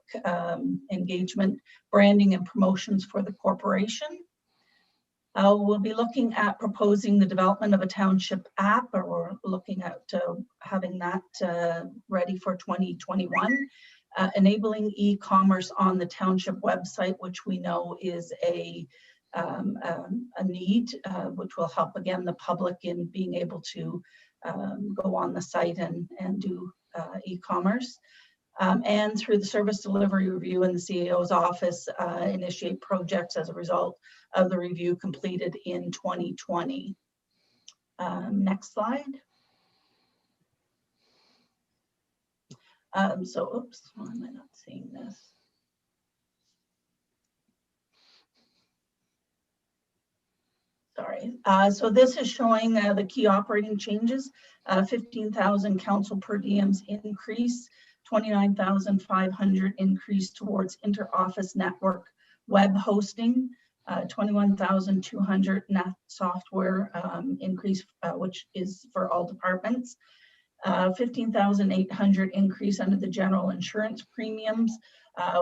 engagement, branding and promotions for the corporation. We'll be looking at proposing the development of a township app, or we're looking at having that ready for 2021. Enabling e-commerce on the township website, which we know is a need, which will help again the public in being able to go on the site and do e-commerce. And through the service delivery review in the CAO's office, initiate projects as a result of the review completed in 2020. Next slide. So, oops, why am I not seeing this? Sorry. So this is showing the key operating changes. 15,000 council per diems increase, 29,500 increase towards inter-office network web hosting, 21,200 net software increase, which is for all departments. 15,800 increase under the general insurance premiums.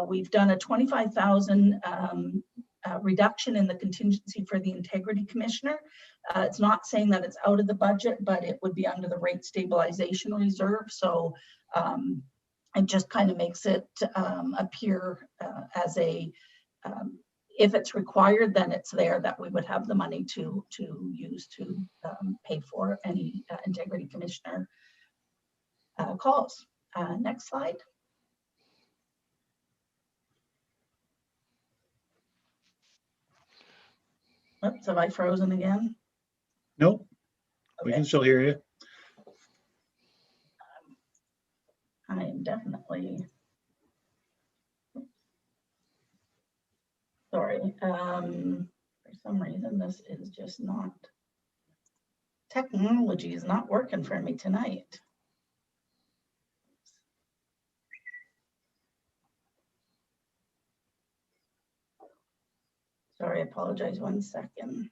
We've done a 25,000 reduction in the contingency for the integrity commissioner. It's not saying that it's out of the budget, but it would be under the rate stabilization reserve. So it just kind of makes it appear as a, if it's required, then it's there that we would have the money to use to pay for any integrity commissioner calls. Next slide. Oops, have I frozen again? Nope, we Okay. can still hear you. I am definitely, sorry. For some reason, this is just not, technology is not working for me tonight. Sorry, I apologize, 1 second.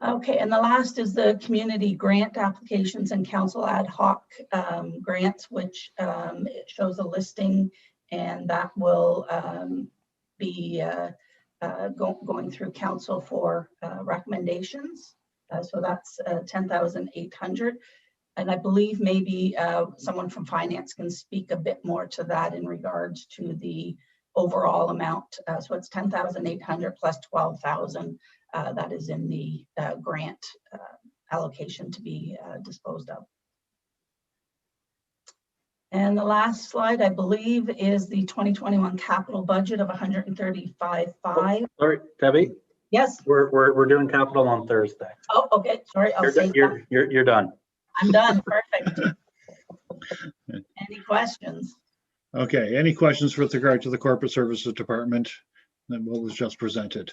Okay, and the last is the community grant applications and council ad hoc grants, which it shows a listing, and that will be going through council for recommendations. So that's 10,800. And I believe maybe someone from finance can speak a bit more to that in regards to the overall amount. So it's 10,800 plus 12,000 that is in the grant allocation to be disposed of. And the last slide, I believe, is the 2021 capital budget of 135.5. Sorry, Debbie, Yes. we're doing capital on Thursday. Oh, okay. Sorry, I'll say that. You're done. I'm done. Perfect. Any questions? Okay, any questions with regard to the Corporate Services Department and what was just presented?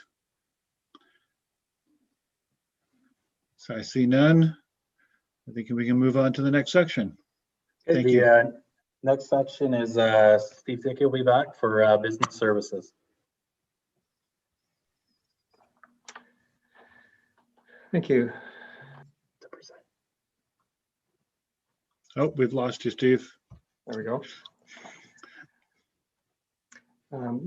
So I see none. I think we can move on to the next section. Thank you. The next section is Steve Dickey will be back for business services. Thank you. Oh, we've lost you, Steve. There we go.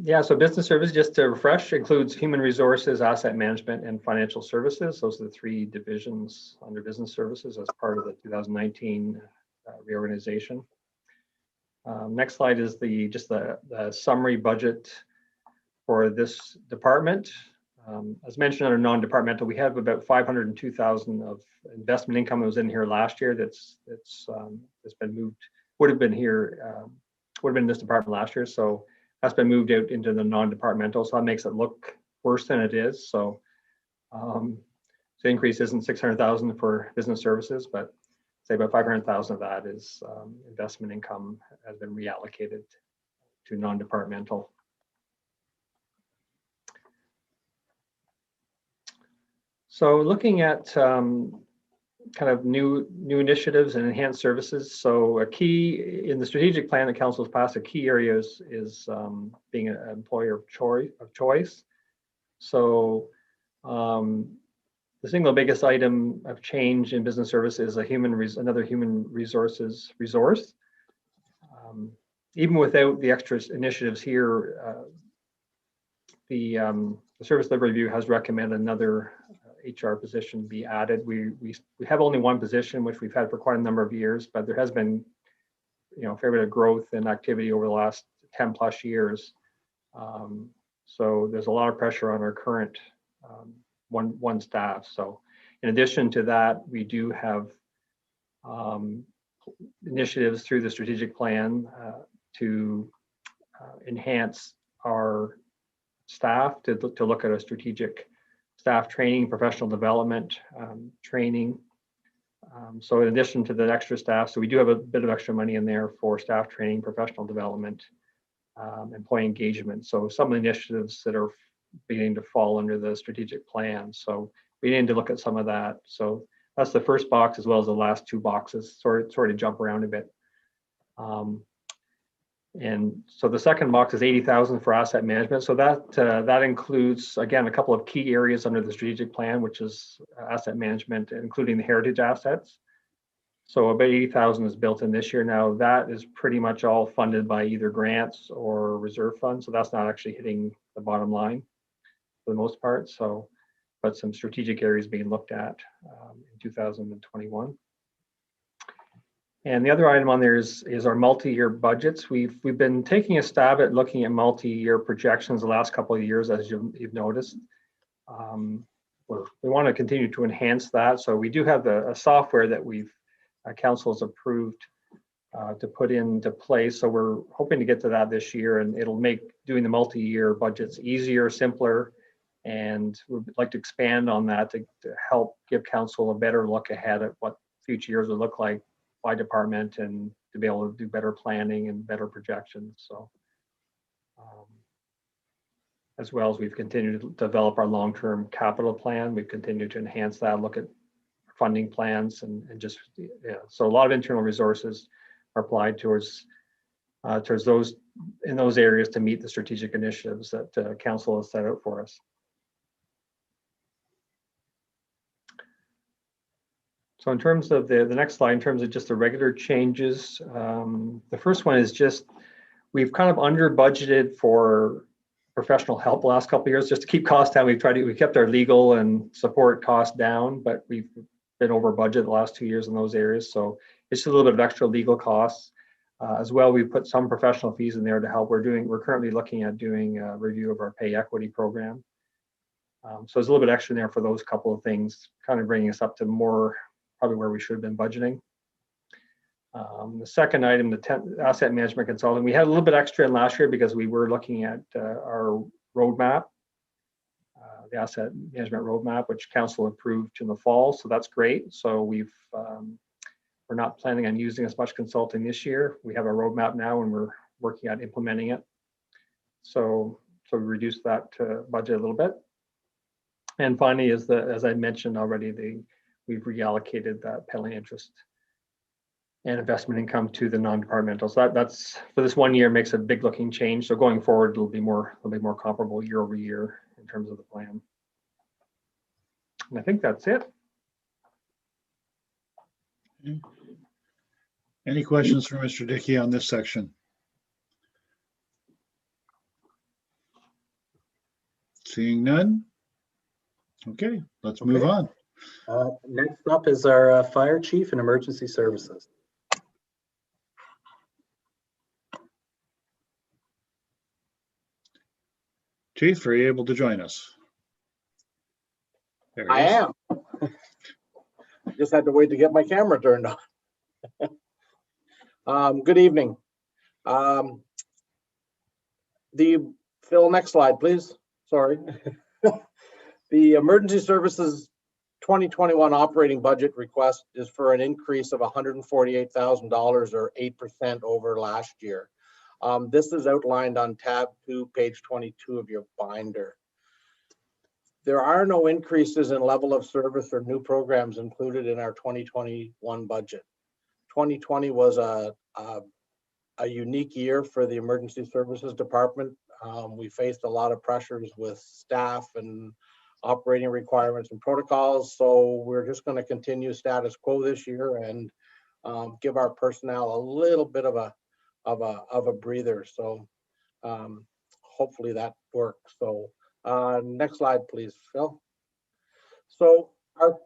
Yeah, so business service, just to refresh, includes human resources, asset management, and financial services. Those are the three divisions under business services as part of the 2019 reorganization. Next slide is just the summary budget for this department. As mentioned under non-departmental, we have about 502,000 of investment income that was in here last year. That's been moved. Would have been in this department last year. So that's been moved out into the non-departmental. So that makes it look worse than it is. So the increase isn't 600,000 for business services, but say about 500,000 of that is investment income has been reallocated to non-departmental. So looking at kind of new initiatives and enhanced services. So a key in the strategic plan that council has passed, a key area is being an employer of choice. So the single biggest item of change in business services is another human resources resource. Even without the extra initiatives here, the service delivery review has recommended another HR position be added. We have only one position, which we've had for quite a number of years, but there has been, a fair bit of growth and activity over the last 10 plus years. So there's a lot of pressure on our current one staff. So in addition to that, we do have initiatives through the strategic plan to enhance our staff, to look at a strategic staff training, professional development training. So in addition to the extra staff, so we do have a bit of extra money in there for staff training, professional development, employee engagement. So some of the initiatives that are beginning to fall under the strategic plan. So we need to look at some of that. So that's the first box as well as the last two boxes, sort of jump around a bit. And so the second box is 80,000 for asset management. So that includes, again, a couple of key areas under the strategic plan, which is asset management, including the heritage assets. So about 80,000 is built in this year. Now that is pretty much all funded by either grants or reserve funds. So that's not actually hitting the bottom line for the most part. So, but some strategic areas being looked at in 2021. And the other item on there is our multi-year budgets. We've been taking a stab at looking at multi-year projections the last couple of years, as you've noticed. We want to continue to enhance that. So we do have a software that council's approved to put into place. So we're hoping to get to that this year, and it'll make doing the multi-year budgets easier, simpler, and we'd like to expand on that to help give council a better look ahead at what future years will look like by department, and to be able to do better planning and better projections. So as well as we've continued to develop our long-term capital plan, we've continued to enhance that, look at funding plans, and just, yeah. So a lot of internal resources are applied towards towards those in those areas to meet the strategic initiatives that council has set out for us. So in terms of the next slide, in terms of just the regular changes, the first one is just, we've kind of under budgeted for professional help the last couple of years, just to keep costs down. We kept our legal and support costs down, but we've been over budget the last 2 years in those areas. So it's just a little bit of extra legal costs. As well, we put some professional fees in there to help. We're currently looking at doing a review of our pay equity program. So there's a little bit extra in there for those couple of things, kind of bringing us up to more probably where we should have been budgeting. The second item, the asset management consulting, we had a little bit extra in last year because we were looking at our roadmap, the asset management roadmap, which council approved in the fall. So that's great. So we're not planning on using as much consulting this year. We have a roadmap now and we're working on implementing it. So we reduced that budget a little bit. And finally, as I mentioned already, we've reallocated that penalty interest and investment income to the non-departmental. So that's for this 1 year makes a big looking change. So going forward, it'll be more comparable year over year in terms of the plan. And I think that's it. Any questions for Mr. Dickey on this section? Seeing none. Okay, let's move on. Next up is our fire chief and emergency services. Chief, are you able to join us? There he I is. am. Just had to wait to get my camera turned on. Good evening. Phil, next slide, please. Sorry. The emergency services 2021 operating budget request is for an increase of $148,000 or 8% over last year. This is outlined on tab 2, page 22 of your binder. There are no increases in level of service or new programs included in our 2021 budget. 2020 was a unique year for the emergency services department. We faced a lot of pressures with staff and operating requirements and protocols. So we're just going to continue status quo this year and give our personnel a little bit of a breather. So hopefully that works. So next slide, please, Phil. So our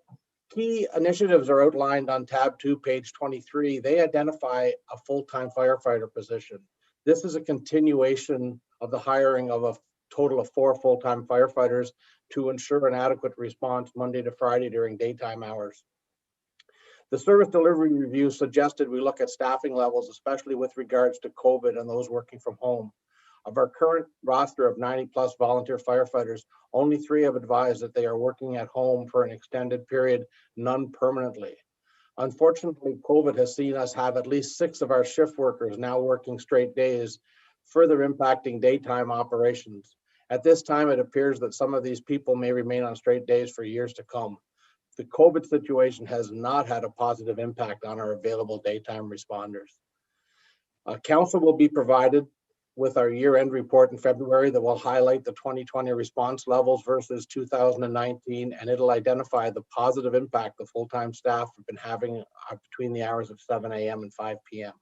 key initiatives are outlined on tab 2, page 23. They identify a full-time firefighter position. This is a continuation of the hiring of a total of 4 full-time firefighters to ensure an adequate response Monday to Friday during daytime hours. The service delivery review suggested we look at staffing levels, especially with regards to COVID and those working from home. Of our current roster of 90+ volunteer firefighters, only 3 have advised that they are working at home for an extended period, none permanently. Unfortunately, COVID has seen us have at least 6 of our shift workers now working straight days, further impacting daytime operations. At this time, it appears that some of these people may remain on straight days for years to come. The COVID situation has not had a positive impact on our available daytime responders. Council will be provided with our year-end report in February that will highlight the 2020 response levels versus 2019, and it'll identify the positive impact the full-time staff have been having between the hours of 7 a.m. and 5 p.m.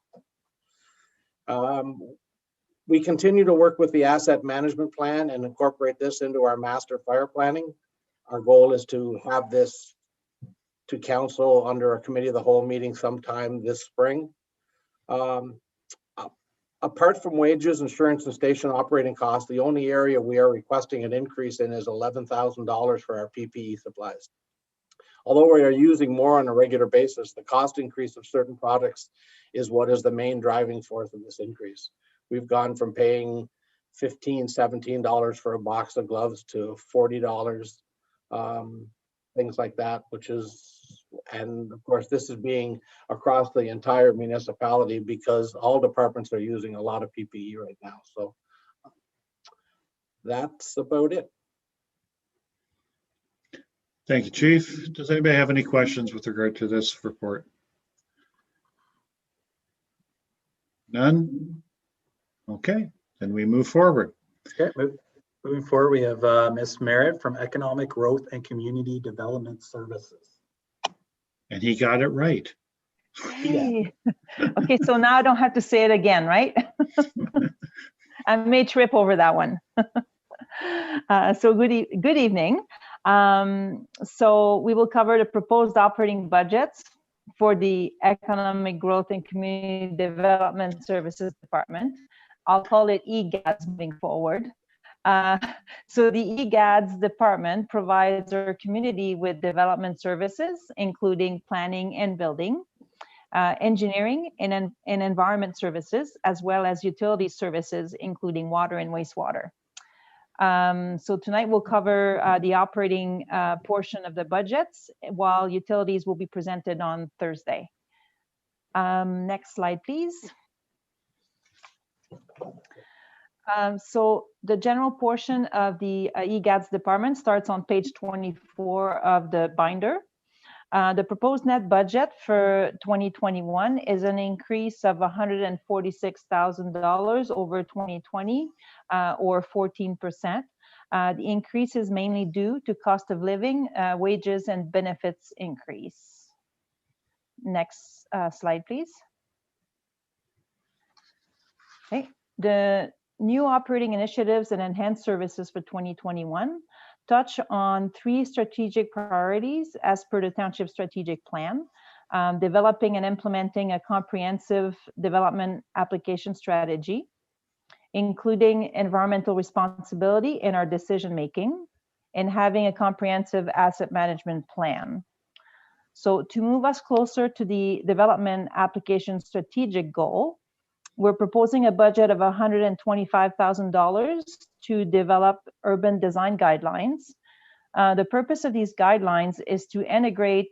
We continue to work with the asset management plan and incorporate this into our master fire planning. Our goal is to have this to council under a committee of the whole meeting sometime this spring. Apart from wages, insurance, and station operating costs, the only area we are requesting an increase in is $11,000 for our PPE supplies. Although we are using more on a regular basis, the cost increase of certain products is what is the main driving force of this increase. We've gone from paying $15, $17 for a box of gloves to $40, things like that, and of course, this is being across the entire municipality because all departments are using a lot of PPE right now. So that's about it. Thank you, Chief. Does anybody have any questions with regard to this report? None? Okay, then we move forward. Okay, moving forward, we have Ms. Merritt from Economic Growth and Community Development Services. And he got it right. Yay. Okay, so now I don't have to say it again, right? I may trip over that one. So good evening. So we will cover the proposed operating budgets for the Economic Growth and Community Development Services Department. I'll call it EGADS moving forward. So the EGADS department provides our community with development services, including planning and building, engineering and environment services, as well as utility services, including water and wastewater. So tonight we'll cover the operating portion of the budgets, while utilities will be presented on Thursday. Next slide, please. So the general portion of the EGADS department starts on page 24 of the binder. The proposed net budget for 2021 is an increase of $146,000 over 2020, or 14%. The increase is mainly due to cost of living, wages, and benefits increase. Next slide, please. Okay. The new operating initiatives and enhanced services for 2021 touch on 3 strategic priorities as per the Township Strategic Plan: developing and implementing a comprehensive development application strategy, including environmental responsibility in our decision making, and having a comprehensive asset management plan. So to move us closer to the development application strategic goal, we're proposing a budget of $125,000 to develop urban design guidelines. The purpose of these guidelines is to integrate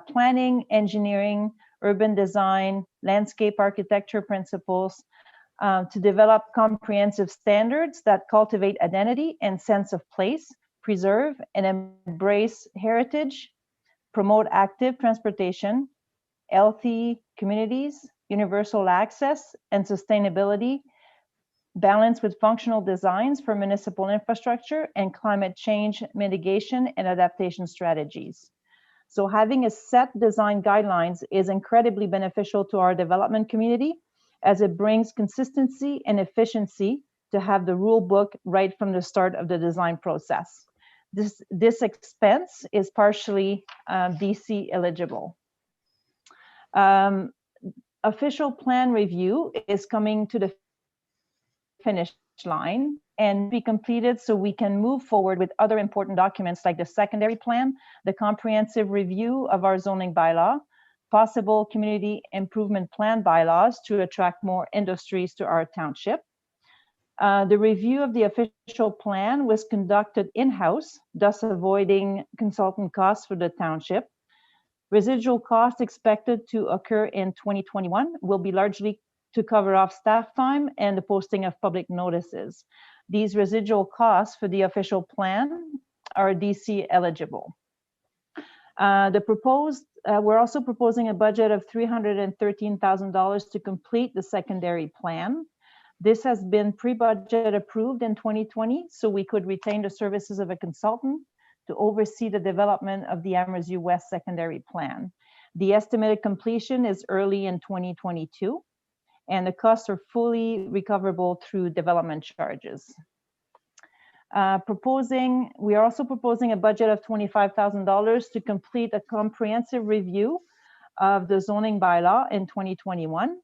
planning, engineering, urban design, landscape architecture principles to develop comprehensive standards that cultivate identity and sense of place, preserve and embrace heritage, promote active transportation, healthy communities, universal access and sustainability, balance with functional designs for municipal infrastructure, and climate change mitigation and adaptation strategies. So having a set design guidelines is incredibly beneficial to our development community, as it brings consistency and efficiency to have the rule book right from the start of the design process. This expense is partially DC eligible. Official plan review is coming to the finish line and be completed so we can move forward with other important documents like the secondary plan, the comprehensive review of our zoning bylaw, possible community improvement plan bylaws to attract more industries to our township. The review of the official plan was conducted in-house, thus avoiding consultant costs for the township. Residual costs expected to occur in 2021 will be largely to cover off staff time and the posting of public notices. These residual costs for the official plan are DC eligible. We're also proposing a budget of $313,000 to complete the secondary plan. This has been pre-budget approved in 2020, so we could retain the services of a consultant to oversee the development of the Amherst West secondary plan. The estimated completion is early in 2022, and the costs are fully recoverable through development charges. We are also proposing a budget of $25,000 to complete a comprehensive review of the zoning bylaw in 2021.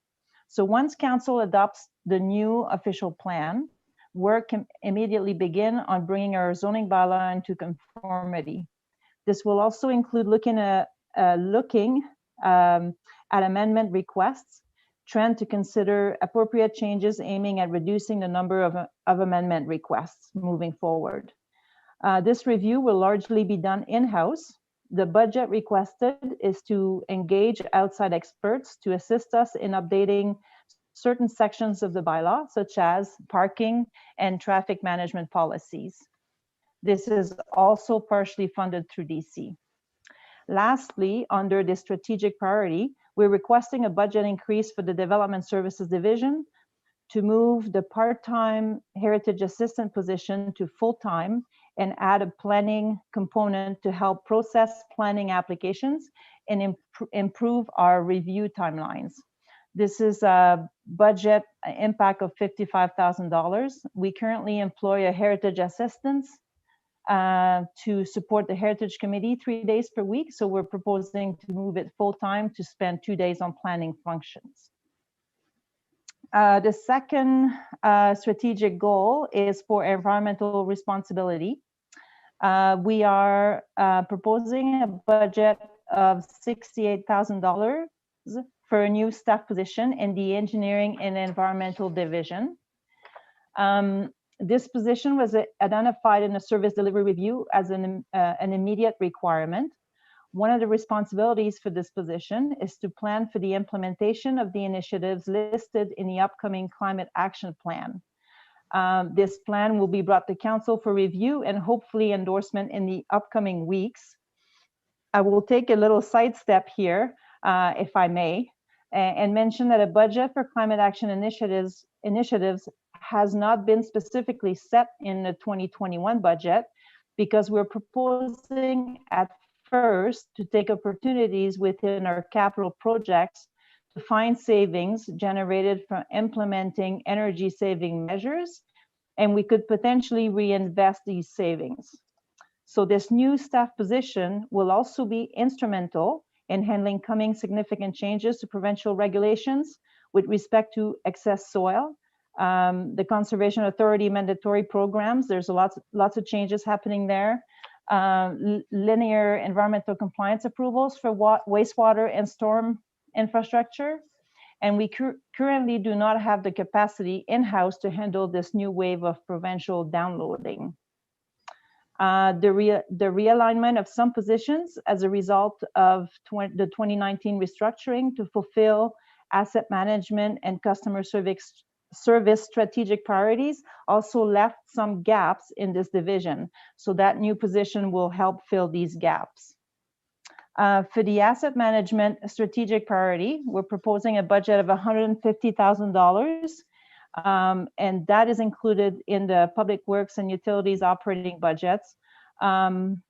So once council adopts the new official plan, work can immediately begin on bringing our zoning bylaw into conformity. This will also include looking at amendment requests, trend to consider appropriate changes aiming at reducing the number of amendment requests moving forward. This review will largely be done in-house. The budget requested is to engage outside experts to assist us in updating certain sections of the bylaw, such as parking and traffic management policies. This is also partially funded through DC. Lastly, under the strategic priority, we're requesting a budget increase for the Development Services Division to move the part-time heritage assistant position to full-time and add a planning component to help process planning applications and improve our review timelines. This is a budget impact of $55,000. We currently employ a heritage assistant to support the Heritage Committee 3 days per week. So we're proposing to move it full-time to spend 2 days on planning functions. The second strategic goal is for environmental responsibility. We are proposing a budget of $68,000 for a new staff position in the engineering and environmental division. This position was identified in a service delivery review as an immediate requirement. One of the responsibilities for this position is to plan for the implementation of the initiatives listed in the upcoming climate action plan. This plan will be brought to council for review and hopefully endorsement in the upcoming weeks. I will take a little sidestep here, if I may, and mention that a budget for climate action initiatives has not been specifically set in the 2021 budget because we're proposing at first to take opportunities within our capital projects to find savings generated from implementing energy saving measures, and we could potentially reinvest these savings. So this new staff position will also be instrumental in handling coming significant changes to provincial regulations with respect to excess soil, the Conservation Authority mandatory programs. There's lots of changes happening there. Linear environmental compliance approvals for wastewater and storm infrastructure. And we currently do not have the capacity in-house to handle this new wave of provincial downloading. The realignment of some positions as a result of the 2019 restructuring to fulfill asset management and customer service strategic priorities also left some gaps in this division. So that new position will help fill these gaps. For the asset management strategic priority, we're proposing a budget of $150,000. And that is included in the Public Works and Utilities operating budgets, and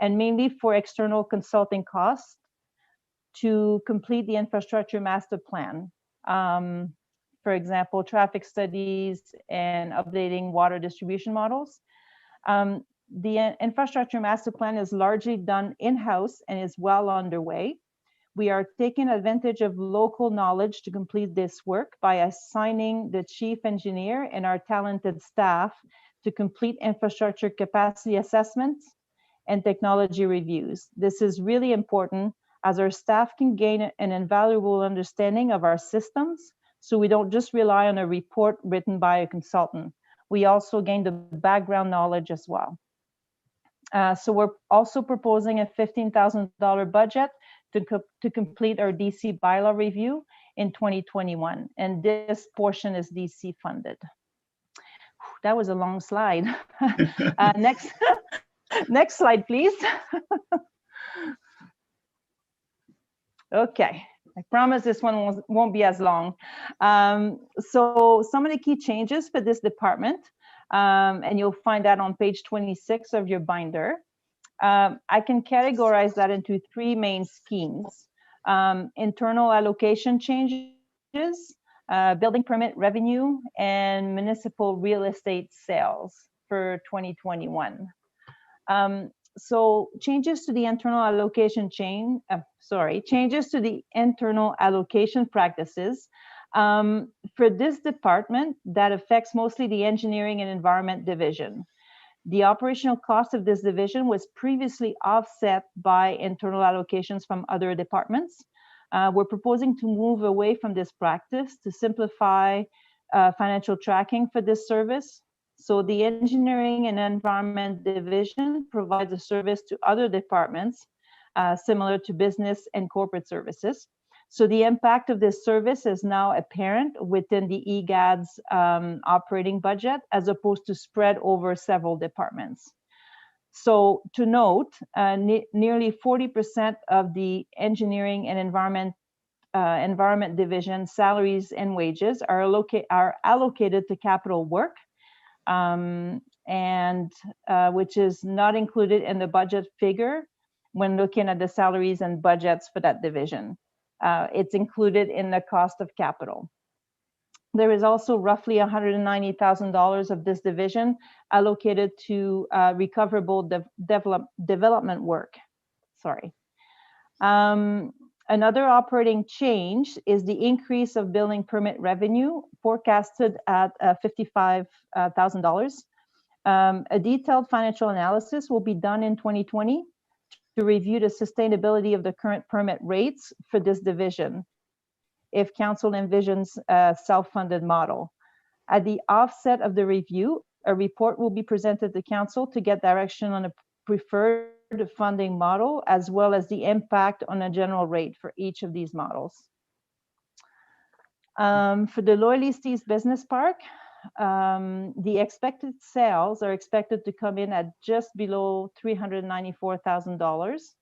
mainly for external consulting costs to complete the infrastructure master plan. For example, traffic studies and updating water distribution models. The infrastructure master plan is largely done in-house and is well underway. We are taking advantage of local knowledge to complete this work by assigning the chief engineer and our talented staff to complete infrastructure capacity assessments and technology reviews. This is really important as our staff can gain an invaluable understanding of our systems, so we don't just rely on a report written by a consultant. We also gain the background knowledge as well. So we're also proposing a $15,000 budget to complete our DC bylaw review in 2021. And this portion is DC funded. That was a long slide. Next slide, please. Okay, I promise this one won't be as long. So some of the key changes for this department, and you'll find that on page 26 of your binder. I can categorize that into 3 main schemes. Internal allocation changes, building permit revenue, and municipal real estate sales for 2021. So changes to the internal allocation changes to the internal allocation practices. For this department, that affects mostly the engineering and environment division. The operational cost of this division was previously offset by internal allocations from other departments. We're proposing to move away from this practice to simplify financial tracking for this service. So the engineering and environment division provides a service to other departments, similar to business and corporate services. So the impact of this service is now apparent within the EGAD's operating budget, as opposed to spread over several departments. So to note, nearly 40% of the engineering and environment Environment Division salaries and wages are allocated to capital work, which is not included in the budget figure when looking at the salaries and budgets for that division. It's included in the cost of capital. There is also roughly $190,000 of this division allocated to recoverable development work. Sorry. Another operating change is the increase of building permit revenue forecasted at $55,000. A detailed financial analysis will be done in 2020 to review the sustainability of the current permit rates for this division, if council envisions a self-funded model. At the offset of the review, a report will be presented to council to get direction on a preferred funding model, as well as the impact on a general rate for each of these models. For the Loyalities Business Park, the expected sales are expected to come in at just below $394,000.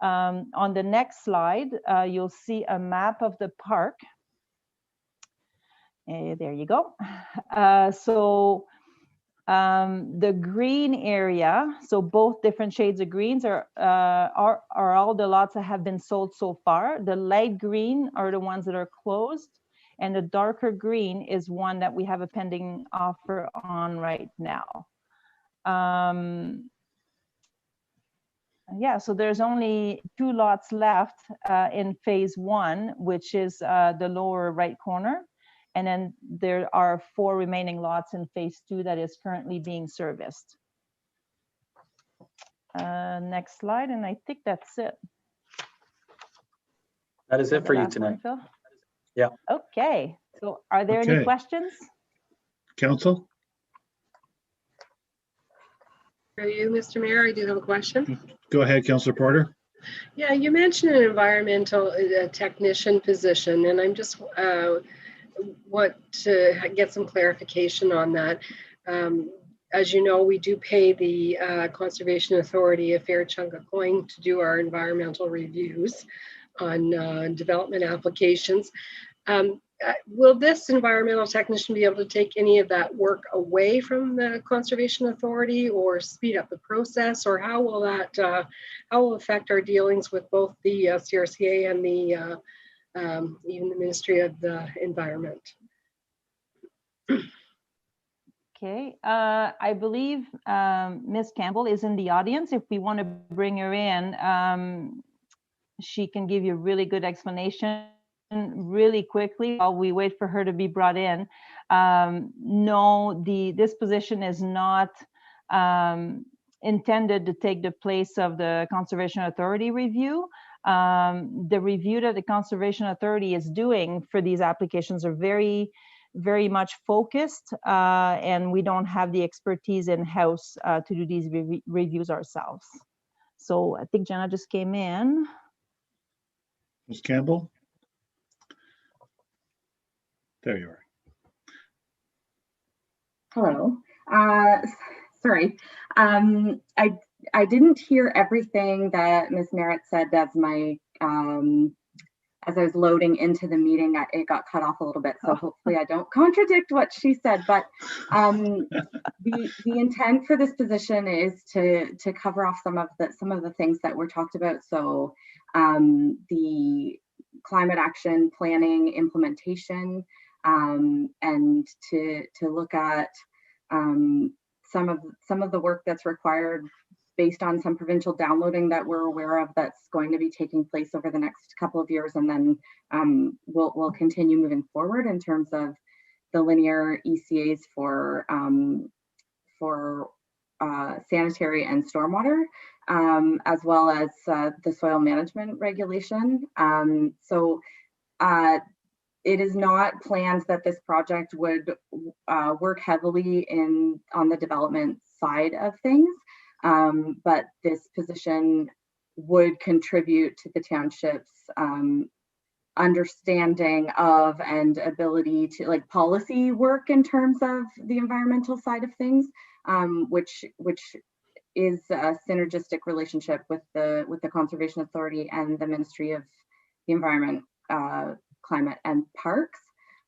On the next slide, you'll see a map of the park. There you go. The green area, so both different shades of greens are all the lots that have been sold so far. The light green are the ones that are closed, and the darker green is one that we have a pending offer on right now. Yeah, so there's only 2 lots left in phase 1, which is the lower right corner. And then there are 4 remaining lots in phase 2 that is currently being serviced. Next slide, and I think that's it. That is it for you tonight. Yeah. Okay, so are there any questions? Council? For you, Mr. Mayor, I do have a question. Go ahead, Councillor Porter. Yeah, you mentioned an environmental technician position, and I'm just want to get some clarification on that. As you know, we do pay the Conservation Authority a fair chunk of coin to do our environmental reviews on development applications. Will this environmental technician be able to take any of that work away from the Conservation Authority or speed up the process, or how will that how will affect our dealings with both the CRCA and the even the Ministry of the Environment? Okay, I believe Ms. Campbell is in the audience. If we want to bring her in, she can give you a really good explanation really quickly while we wait for her to be brought in. No, this position is not intended to take the place of the Conservation Authority review. The review that the Conservation Authority is doing for these applications are very much focused, and we don't have the expertise in-house to do these reviews ourselves. So I think Jenna just came in. Ms. Campbell? There you are. Hello. Sorry. I didn't hear everything that Ms. Merritt said as my as I was loading into the meeting. It got cut off a little bit, so hopefully I don't contradict what she said. But the intent for this position is to cover off some of the things that were talked about. So the climate action planning implementation, and to look at some of the work that's required based on some provincial downloading that we're aware of that's going to be taking place over the next couple of years, and then we'll continue moving forward in terms of the linear ECAs for sanitary and stormwater, as well as the soil management regulation. It is not planned that this project would work heavily on the development side of things, but this position would contribute to the township's understanding of and ability to like policy work in terms of the environmental side of things, which is a synergistic relationship with the Conservation Authority and the Ministry of the Environment. climate and parks,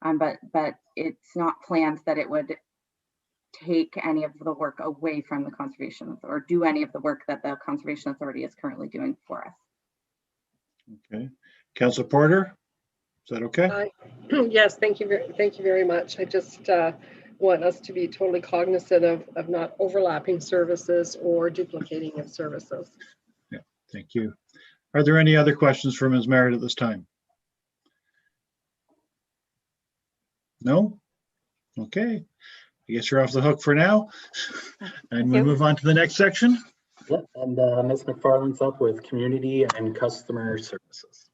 but it's not planned that it would take any of the work away from the conservation or do any of the work that the Conservation Authority is currently doing for us. Okay. Councillor Porter, is that okay? Yes, thank you very much. I just want us to be totally cognizant of not overlapping services or duplicating of services. Yeah, thank you. Are there any other questions for Ms. Merritt at this time? No? Okay. I guess you're off the hook for now. And we move on to the next section. Yep, and Ms. McFarland's up with community and customer services.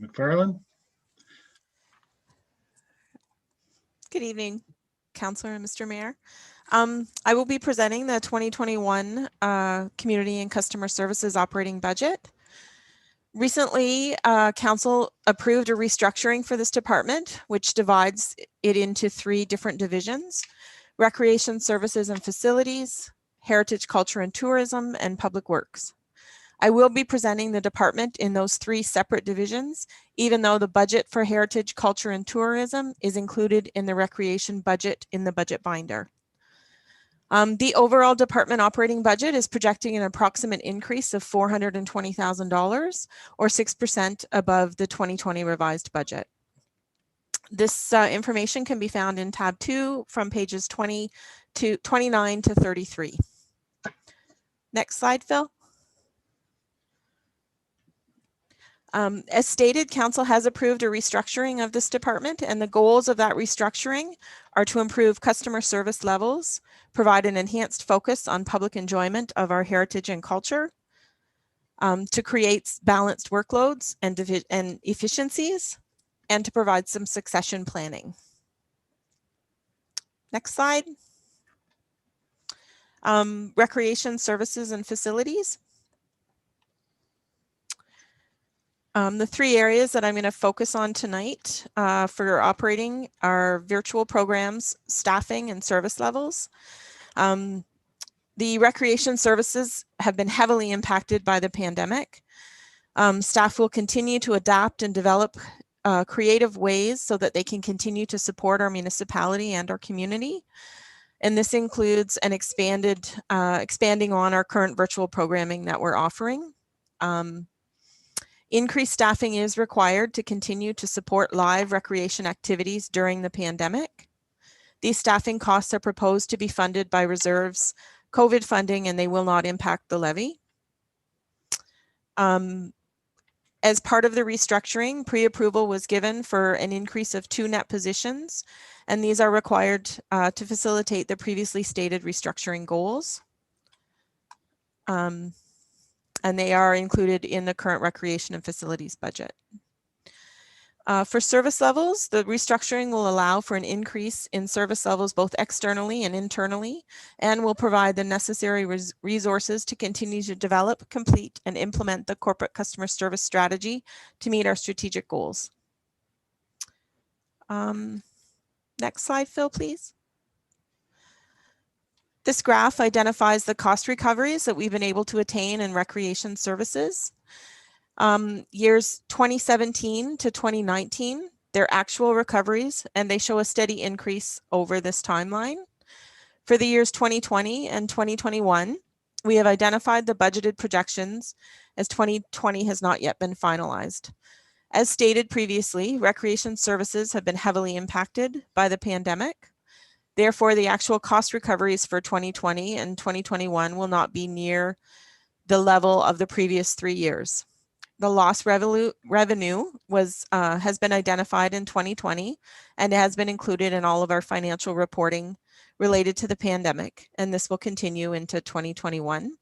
Ms. McFarland? Good evening, Councillor and Mr. Mayor. I will be presenting the 2021 Community and Customer Services Operating Budget. Recently, Council approved a restructuring for this department, which divides it into 3 different divisions: Recreation Services and Facilities, Heritage, Culture and Tourism, and Public Works. I will be presenting the department in those 3 separate divisions, even though the budget for Heritage, Culture and Tourism is included in the recreation budget in the budget binder. The overall department operating budget is projecting an approximate increase of $420,000 or 6% above the 2020 revised budget. This information can be found in tab 2 from pages 29 to 33. Next slide, Phil. As stated, Council has approved a restructuring of this department, and the goals of that restructuring are to improve customer service levels, provide an enhanced focus on public enjoyment of our heritage and culture, to create balanced workloads and efficiencies, and to provide some succession planning. Next slide. Recreation services and facilities. The 3 areas that I'm going to focus on tonight for operating are virtual programs, staffing, and service levels. The recreation services have been heavily impacted by the pandemic. Staff will continue to adapt and develop creative ways so that they can continue to support our municipality and our community. And this includes an expanding on our current virtual programming that we're offering. Increased staffing is required to continue to support live recreation activities during the pandemic. These staffing costs are proposed to be funded by reserves, COVID funding, and they will not impact the levy. As part of the restructuring, pre-approval was given for an increase of 2 net positions, and these are required to facilitate the previously stated restructuring goals. And they are included in the current recreation and facilities budget. For service levels, the restructuring will allow for an increase in service levels both externally and internally, and will provide the necessary resources to continue to develop, complete, and implement the corporate customer service strategy to meet our strategic goals. Next slide, Phil, please. This graph identifies the cost recoveries that we've been able to attain in recreation services. Years 2017 to 2019, they're actual recoveries, and they show a steady increase over this timeline. For the years 2020 and 2021, we have identified the budgeted projections, as 2020 has not yet been finalized. As stated previously, recreation services have been heavily impacted by the pandemic. Therefore, the actual cost recoveries for 2020 and 2021 will not be near the level of the previous 3 years. The lost revenue has been identified in 2020 and has been included in all of our financial reporting related to the pandemic, and this will continue into 2021.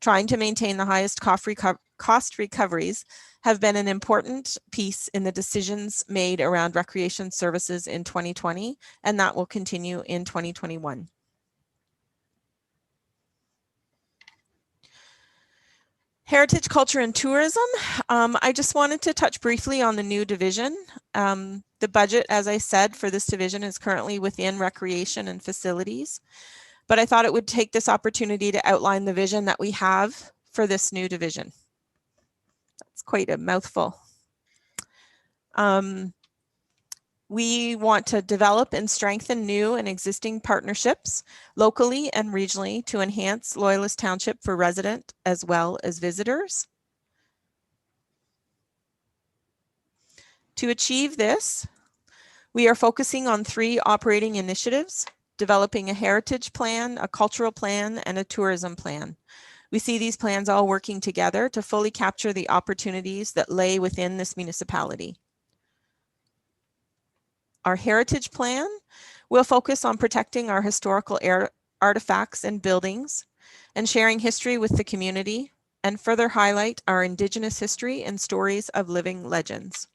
Trying to maintain the highest cost recoveries have been an important piece in the decisions made around recreation services in 2020, and that will continue in 2021. Heritage, Culture and Tourism. I just wanted to touch briefly on the new division. The budget, as I said, for this division is currently within Recreation and Facilities. but I thought it would take this opportunity to outline the vision that we have for this new division. That's quite a mouthful. We want to develop and strengthen new and existing partnerships locally and regionally to enhance Loyalist Township for resident as well as visitors. To achieve this, we are focusing on 3 operating initiatives: developing a heritage plan, a cultural plan, and a tourism plan. We see these plans all working together to fully capture the opportunities that lay within this municipality. Our heritage plan will focus on protecting our historical artifacts and buildings and sharing history with the community, and further highlight our Indigenous history and stories of living legends.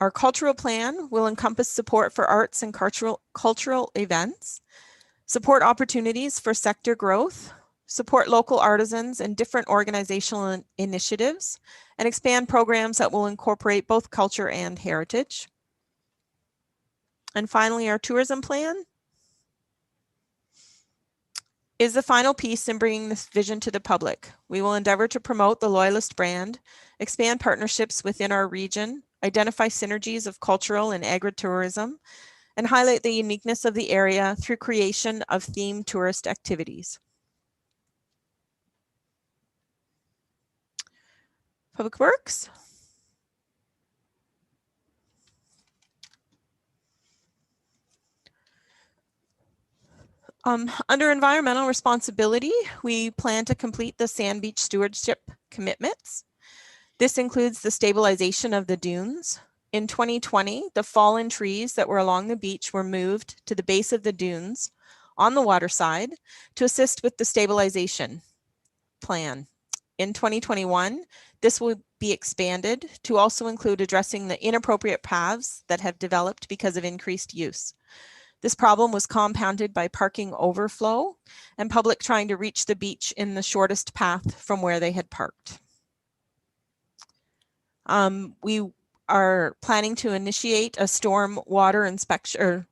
Our cultural plan will encompass support for arts and cultural events, support opportunities for sector growth, support local artisans and different organizational initiatives, and expand programs that will incorporate both culture and heritage. And finally, our tourism plan is the final piece in bringing this vision to the public. We will endeavor to promote the Loyalist brand, expand partnerships within our region, identify synergies of cultural and agritourism, and highlight the uniqueness of the area through creation of themed tourist activities. Public Works. Under environmental responsibility, we plan to complete the Sand Beach stewardship commitments. This includes the stabilization of the dunes. In 2020, the fallen trees that were along the beach were moved to the base of the dunes on the water side to assist with the stabilization plan. In 2021, this will be expanded to also include addressing the inappropriate paths that have developed because of increased use. This problem was compounded by parking overflow and public trying to reach the beach in the shortest path from where they had parked. We are planning to initiate a stormwater inspection or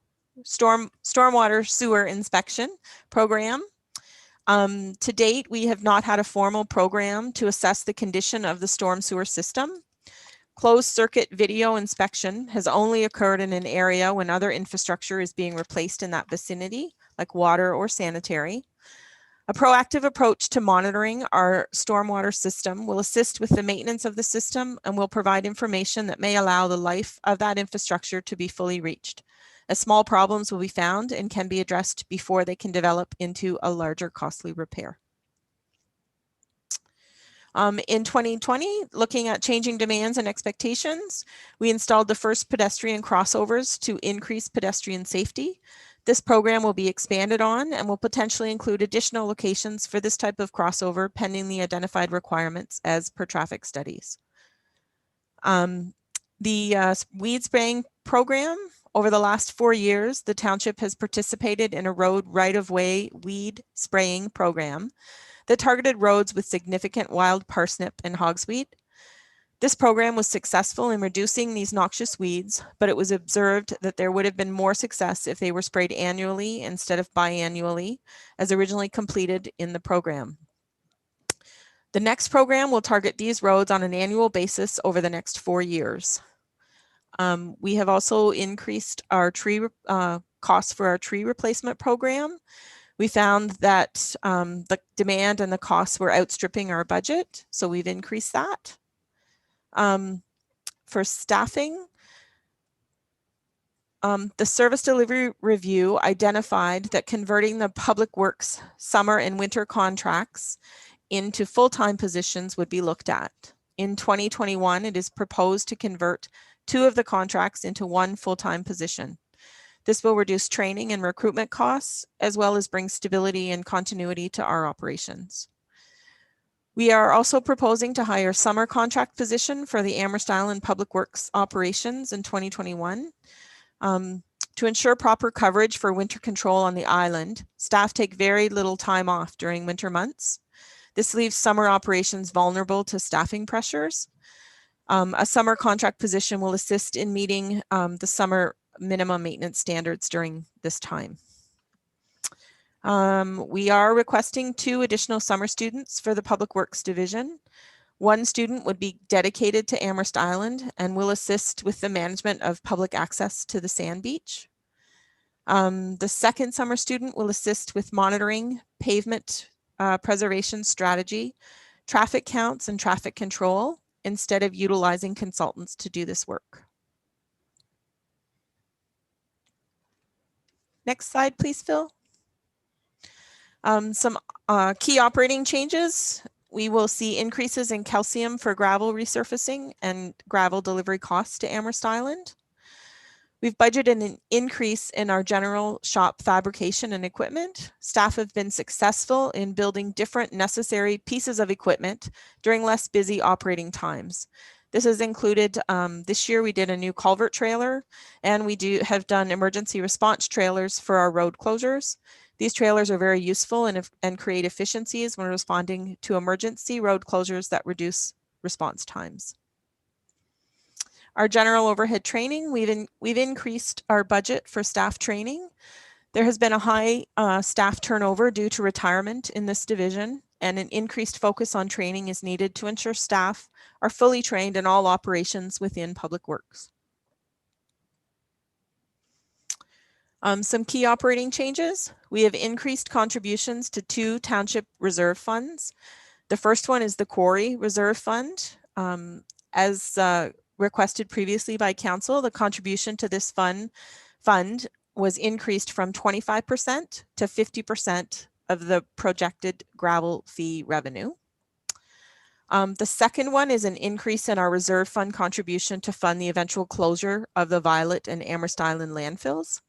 stormwater sewer inspection program. To date, we have not had a formal program to assess the condition of the storm sewer system. Closed circuit video inspection has only occurred in an area when other infrastructure is being replaced in that vicinity, like water or sanitary. A proactive approach to monitoring our stormwater system will assist with the maintenance of the system and will provide information that may allow the life of that infrastructure to be fully reached, as small problems will be found and can be addressed before they can develop into a larger costly repair. In 2020, looking at changing demands and expectations, we installed the first pedestrian crossovers to increase pedestrian safety. This program will be expanded on and will potentially include additional locations for this type of crossover pending the identified requirements as per traffic studies. The weed spraying program, over the last 4 years, the township has participated in a road right-of-way weed spraying program that targeted roads with significant wild parsnip and hogsweed. This program was successful in reducing these noxious weeds, but it was observed that there would have been more success if they were sprayed annually instead of biannually, as originally completed in the program. The next program will target these roads on an annual basis over the next 4 years. We have also increased our tree costs for our tree replacement program. We found that the demand and the costs were outstripping our budget, so we've increased that. For staffing, the service delivery review identified that converting the Public Works summer and winter contracts into full-time positions would be looked at. In 2021, it is proposed to convert 2 of the contracts into 1 full-time position. This will reduce training and recruitment costs, as well as bring stability and continuity to our operations. We are also proposing to hire a summer contract position for the Amherst Island Public Works operations in 2021. To ensure proper coverage for winter control on the island, staff take very little time off during winter months. This leaves summer operations vulnerable to staffing pressures. A summer contract position will assist in meeting the summer minimum maintenance standards during this time. We are requesting 2 additional summer students for the Public Works Division. 1 student would be dedicated to Amherst Island and will assist with the management of public access to the sand beach. The second summer student will assist with monitoring pavement preservation strategy, traffic counts, and traffic control instead of utilizing consultants to do this work. Next slide, please, Phil. Some key operating changes. We will see increases in calcium for gravel resurfacing and gravel delivery costs to Amherst Island. We've budgeted an increase in our general shop fabrication and equipment. Staff have been successful in building different necessary pieces of equipment during less busy operating times. This has included, this year we did a new culvert trailer, and we have done emergency response trailers for our road closures. These trailers are very useful and create efficiencies when responding to emergency road closures that reduce response times. Our general overhead training, we've increased our budget for staff training. There has been a high staff turnover due to retirement in this division, and an increased focus on training is needed to ensure staff are fully trained in all operations within Public Works. Some key operating changes. We have increased contributions to 2 township reserve funds. The first one is the Quarry Reserve Fund. As requested previously by council, the contribution to this fund was increased from 25% to 50% of the projected gravel fee revenue. The second one is an increase in our reserve fund contribution to fund the eventual closure of the Violet and Amherst Island landfills.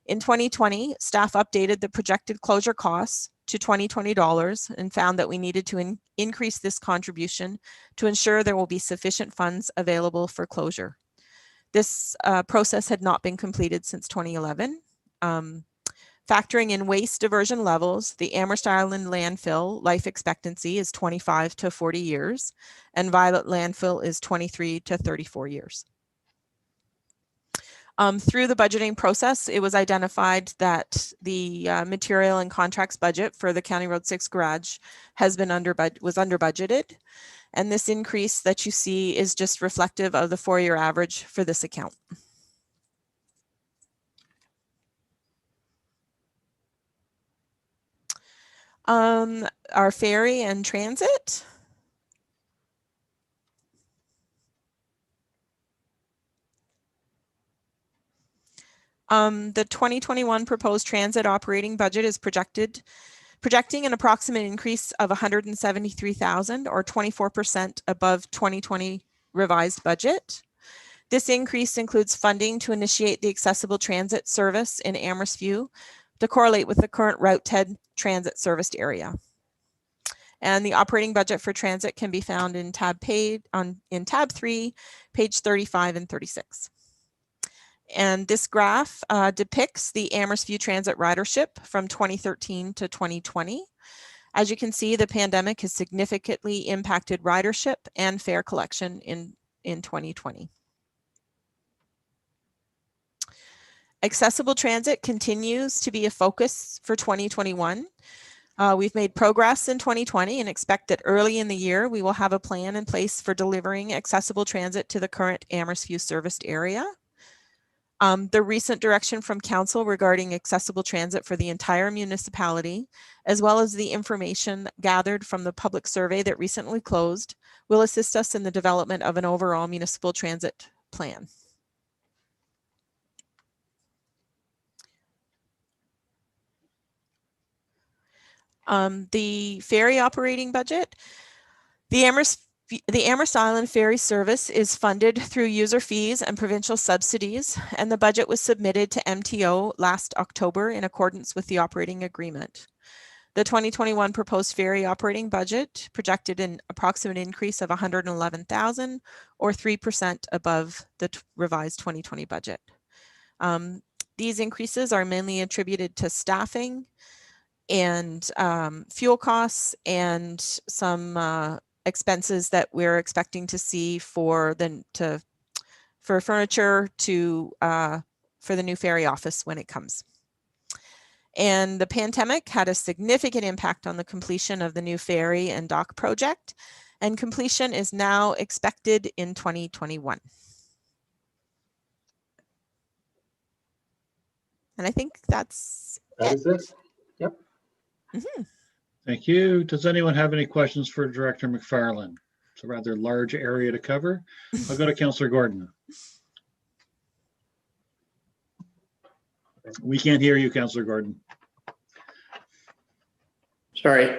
In 2020, staff updated the projected closure costs to $2020 and found that we needed to increase this contribution to ensure there will be sufficient funds available for closure. This process had not been completed since 2011. Factoring in waste diversion levels, the Amherst Island landfill life expectancy is 25 to 40 years, and Violet landfill is 23 to 34 years. Through the budgeting process, it was identified that the material and contracts budget for the County Road 6 garage was under budgeted. And this increase that you see is just reflective of the 4-year average for this account. Our ferry and transit. The 2021 proposed transit operating budget is projecting an approximate increase of $173,000 or 24% above 2020 revised budget. This increase includes funding to initiate the accessible transit service in Amherst View to correlate with the current Route 10 transit serviced area. And the operating budget for transit can be found in tab 3, page 35 and 36. And this graph depicts the Amherst View Transit ridership from 2013 to 2020. As you can see, the pandemic has significantly impacted ridership and fare collection in 2020. Accessible transit continues to be a focus for 2021. We've made progress in 2020 and expect that early in the year, we will have a plan in place for delivering accessible transit to the current Amherst View serviced area. The recent direction from council regarding accessible transit for the entire municipality, as well as the information gathered from the public survey that recently closed, will assist us in the development of an overall municipal transit plan. The ferry operating budget. The Amherst Island ferry service is funded through user fees and provincial subsidies, and the budget was submitted to MTO last October in accordance with the operating agreement. The 2021 proposed ferry operating budget projected an approximate increase of $111,000 or 3% above the revised 2020 budget. These increases are mainly attributed to staffing and fuel costs and some expenses that we're expecting to see for furniture for the new ferry office when it comes. And the pandemic had a significant impact on the completion of the new ferry and dock project, and completion is now expected in 2021. And I think That is it. Yep. Mm-hmm. Thank you. Does anyone have any questions for Director McFarland? It's a rather large area to cover. I'll go to Councillor Gordon. We can't hear you, Councillor Gordon. Sorry.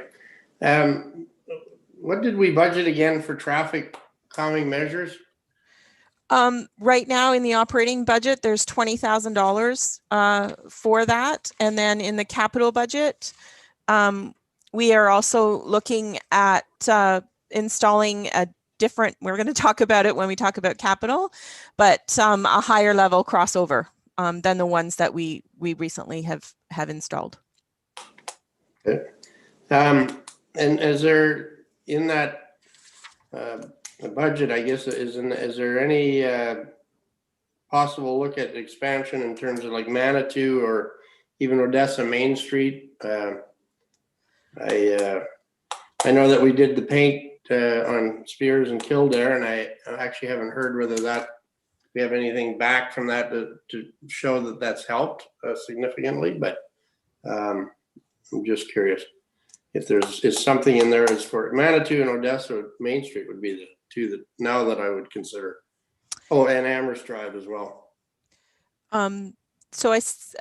What did we budget again for traffic calming measures? Right now in the operating budget, there's $20,000 for that. And then in the capital budget, we are also looking at installing a different, we're going to talk about it when we talk about capital, but a higher level crossover than the ones that we recently have installed. Okay. And is there in that budget, I guess, is there any possible look at expansion in terms of like Manitou or even Odessa Main Street? I know that we did the paint on Spears and Kildare, and I actually haven't heard whether we have anything back from that to show that that's helped significantly, but I'm just curious if is something in there as for Manitou and Odessa. Main Street would be the two that now that I would consider. Oh, and Amherst Drive as well. So as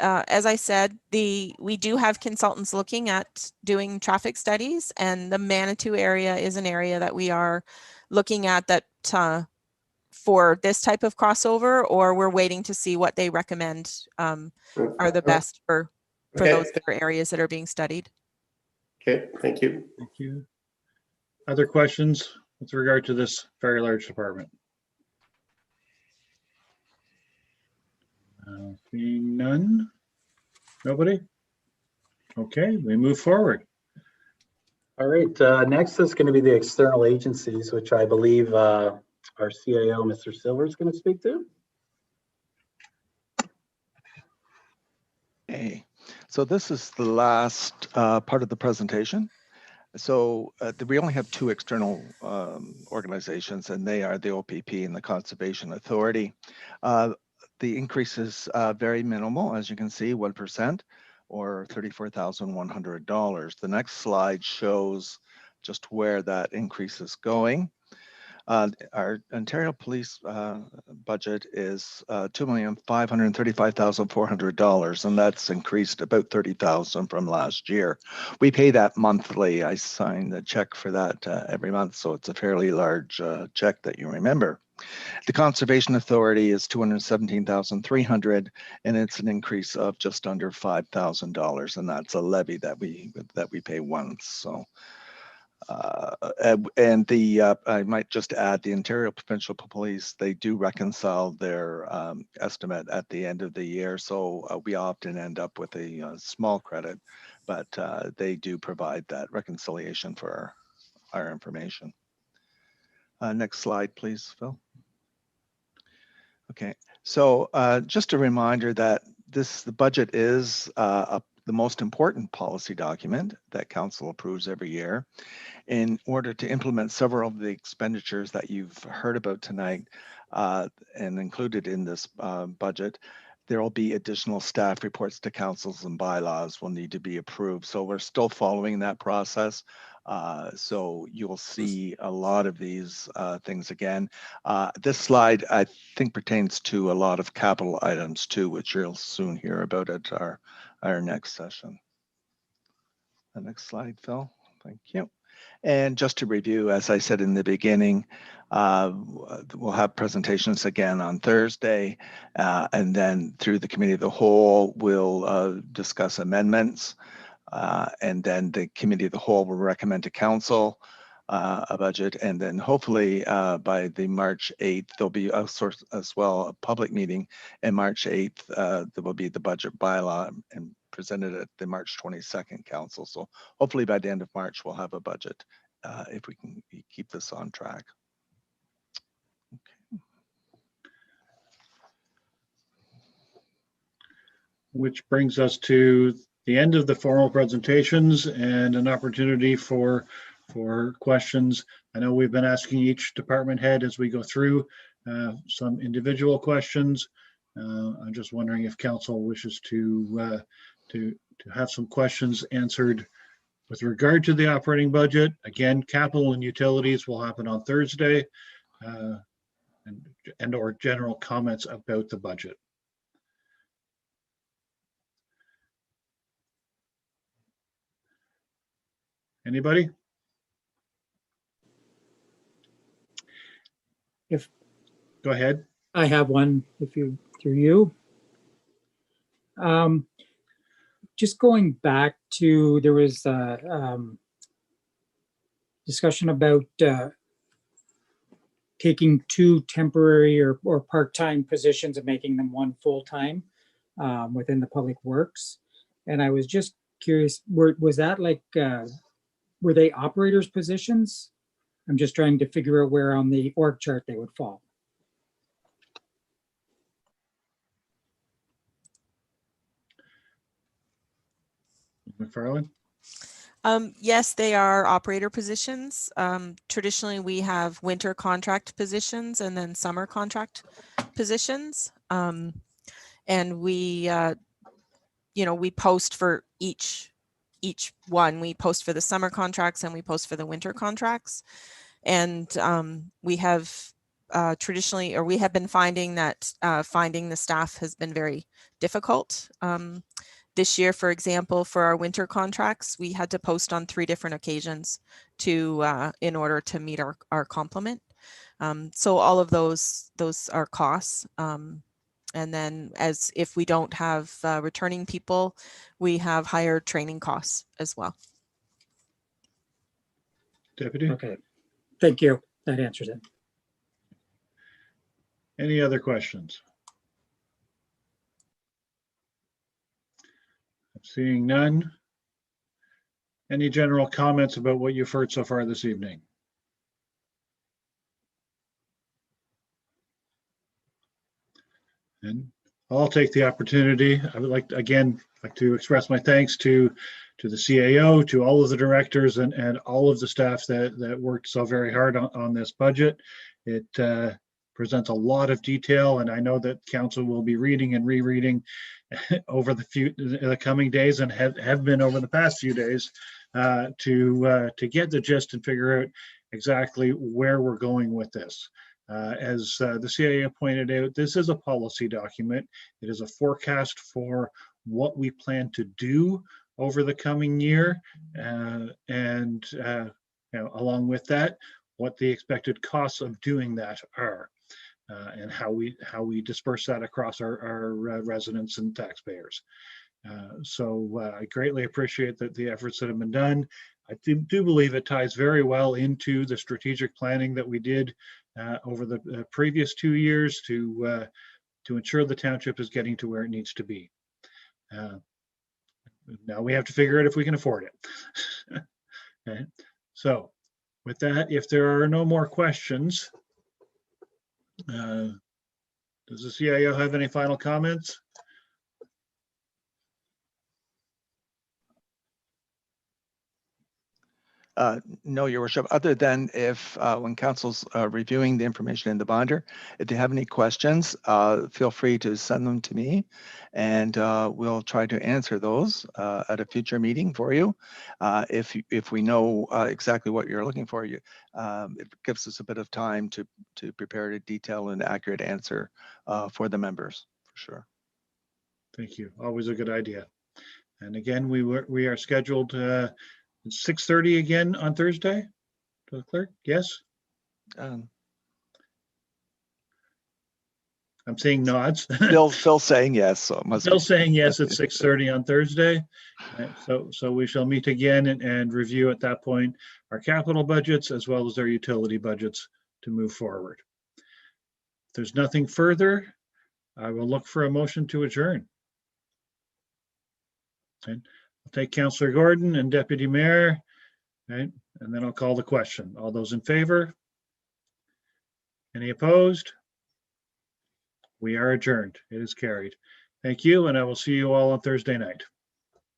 I said, we do have consultants looking at doing traffic studies, and the Manitou area is an area that we are looking at that for this type of crossover, or we're waiting to see what they recommend are the best for those areas that are being studied. Okay, thank you. Thank you. Other questions with regard to this very large department? Seeing none? Nobody? Okay, we move forward. All right, next is going to be the external agencies, which I believe our CIO, Mr. Silver, is going to speak to. Okay, so this is the last part of the presentation. So we only have two external organizations, and they are the OPP and the Conservation Authority. The increase is very minimal, as you can see, 1% or $34,100. The next slide shows just where that increase is going. Our Ontario Police budget is $2,535,400, and that's increased about $30,000 from last year. We pay that monthly. I sign the check for that every month, so it's a fairly large check that you remember. The Conservation Authority is $217,300, and it's an increase of just under $5,000, and that's a levy that we pay once. So. And I might just add the Ontario Provincial Police, they do reconcile their estimate at the end of the year. So we often end up with a small credit, but they do provide that reconciliation for our information. Next slide, please, Phil. Okay, so just a reminder that the budget is the most important policy document that Council approves every year. In order to implement several of the expenditures that you've heard about tonight and included in this budget, there will be additional staff reports to councils and bylaws will need to be approved. So we're still following that process. So you'll see a lot of these things again. This slide, I think, pertains to a lot of capital items too, which you'll soon hear about at our next session. The next slide, Phil. Thank you. And just to review, as I said in the beginning, we'll have presentations again on Thursday, and then through the Committee of the Whole, we'll discuss amendments, and then the Committee of the Whole will recommend to Council a budget, and then hopefully by the March 8th, there'll be a source as well, a public meeting, and March 8th, there will be the budget bylaw and presented at the March 22nd Council. So hopefully by the end of March, we'll have a budget if we can keep this on track. Okay. Which brings us to the end of the formal presentations and an opportunity for questions. I know we've been asking each department head as we go through some individual questions. I'm just wondering if council wishes to have some questions answered with regard to the operating budget. Again, capital and utilities will happen on Thursday, and or general comments about the budget. Anybody? Go ahead. I have one through you. Just going back to, there was discussion about taking 2 temporary or part-time positions and making them 1 full-time within the public works. And I was just curious, was that like, were they operators positions? I'm just trying to figure out where on the org chart they would fall. McFarland? Yes, they are operator positions. Traditionally, we have winter contract positions and then summer contract positions. And we, we post for each one. We post for the summer contracts and we post for the winter contracts. And we have traditionally, or we have been finding that finding the staff has been very difficult. This year, for example, for our winter contracts, we had to post on 3 different occasions in order to meet our complement. So all of those are costs. And then if we don't have returning people, we have higher training costs as well. Deputy? Okay, thank you. That answers it. Any other questions? Seeing none. Any general comments about what you've heard so far this evening? And I'll take the opportunity. I would like to express my thanks to the CAO, to all of the directors and all of the staff that worked so very hard on this budget. It presents a lot of detail, and I know that council will be reading and rereading over the coming days, and have been over the past few days, to get the gist and figure out exactly where we're going with this. As the CAO pointed out, this is a policy document. It is a forecast for what we plan to do over the coming year, and along with that, what the expected costs of doing that are. And how we disperse that across our residents and taxpayers. So I greatly appreciate the efforts that have been done. I do believe it ties very well into the strategic planning that we did over the previous 2 years to ensure the township is getting to where it needs to be. Now we have to figure out if we can afford it. Okay. So with that, if there are no more questions, does the CIO have any final comments? No, Your Worship, other than if when council's reviewing the information in the binder, if they have any questions, feel free to send them to me, and we'll try to answer those at a future meeting for you. If we know exactly what you're looking for, it gives us a bit of time to prepare a detailed and accurate answer for the members, for sure. Thank you. Always a good idea. And again, we are scheduled 6:30 again on Thursday. To the clerk, yes. I'm seeing nods. Phil saying yes, so it must Phil be. saying yes at 6:30 on Thursday. So we shall meet again and review at that point our capital budgets as well as our utility budgets to move forward. If there's nothing further, I will look for a motion to adjourn. Okay. I'll take Councillor Gordon and Deputy Mayor. Okay, and then I'll call the question. All those in favor? Any opposed? We are adjourned. It is carried. Thank you, and I will see you all on Thursday night.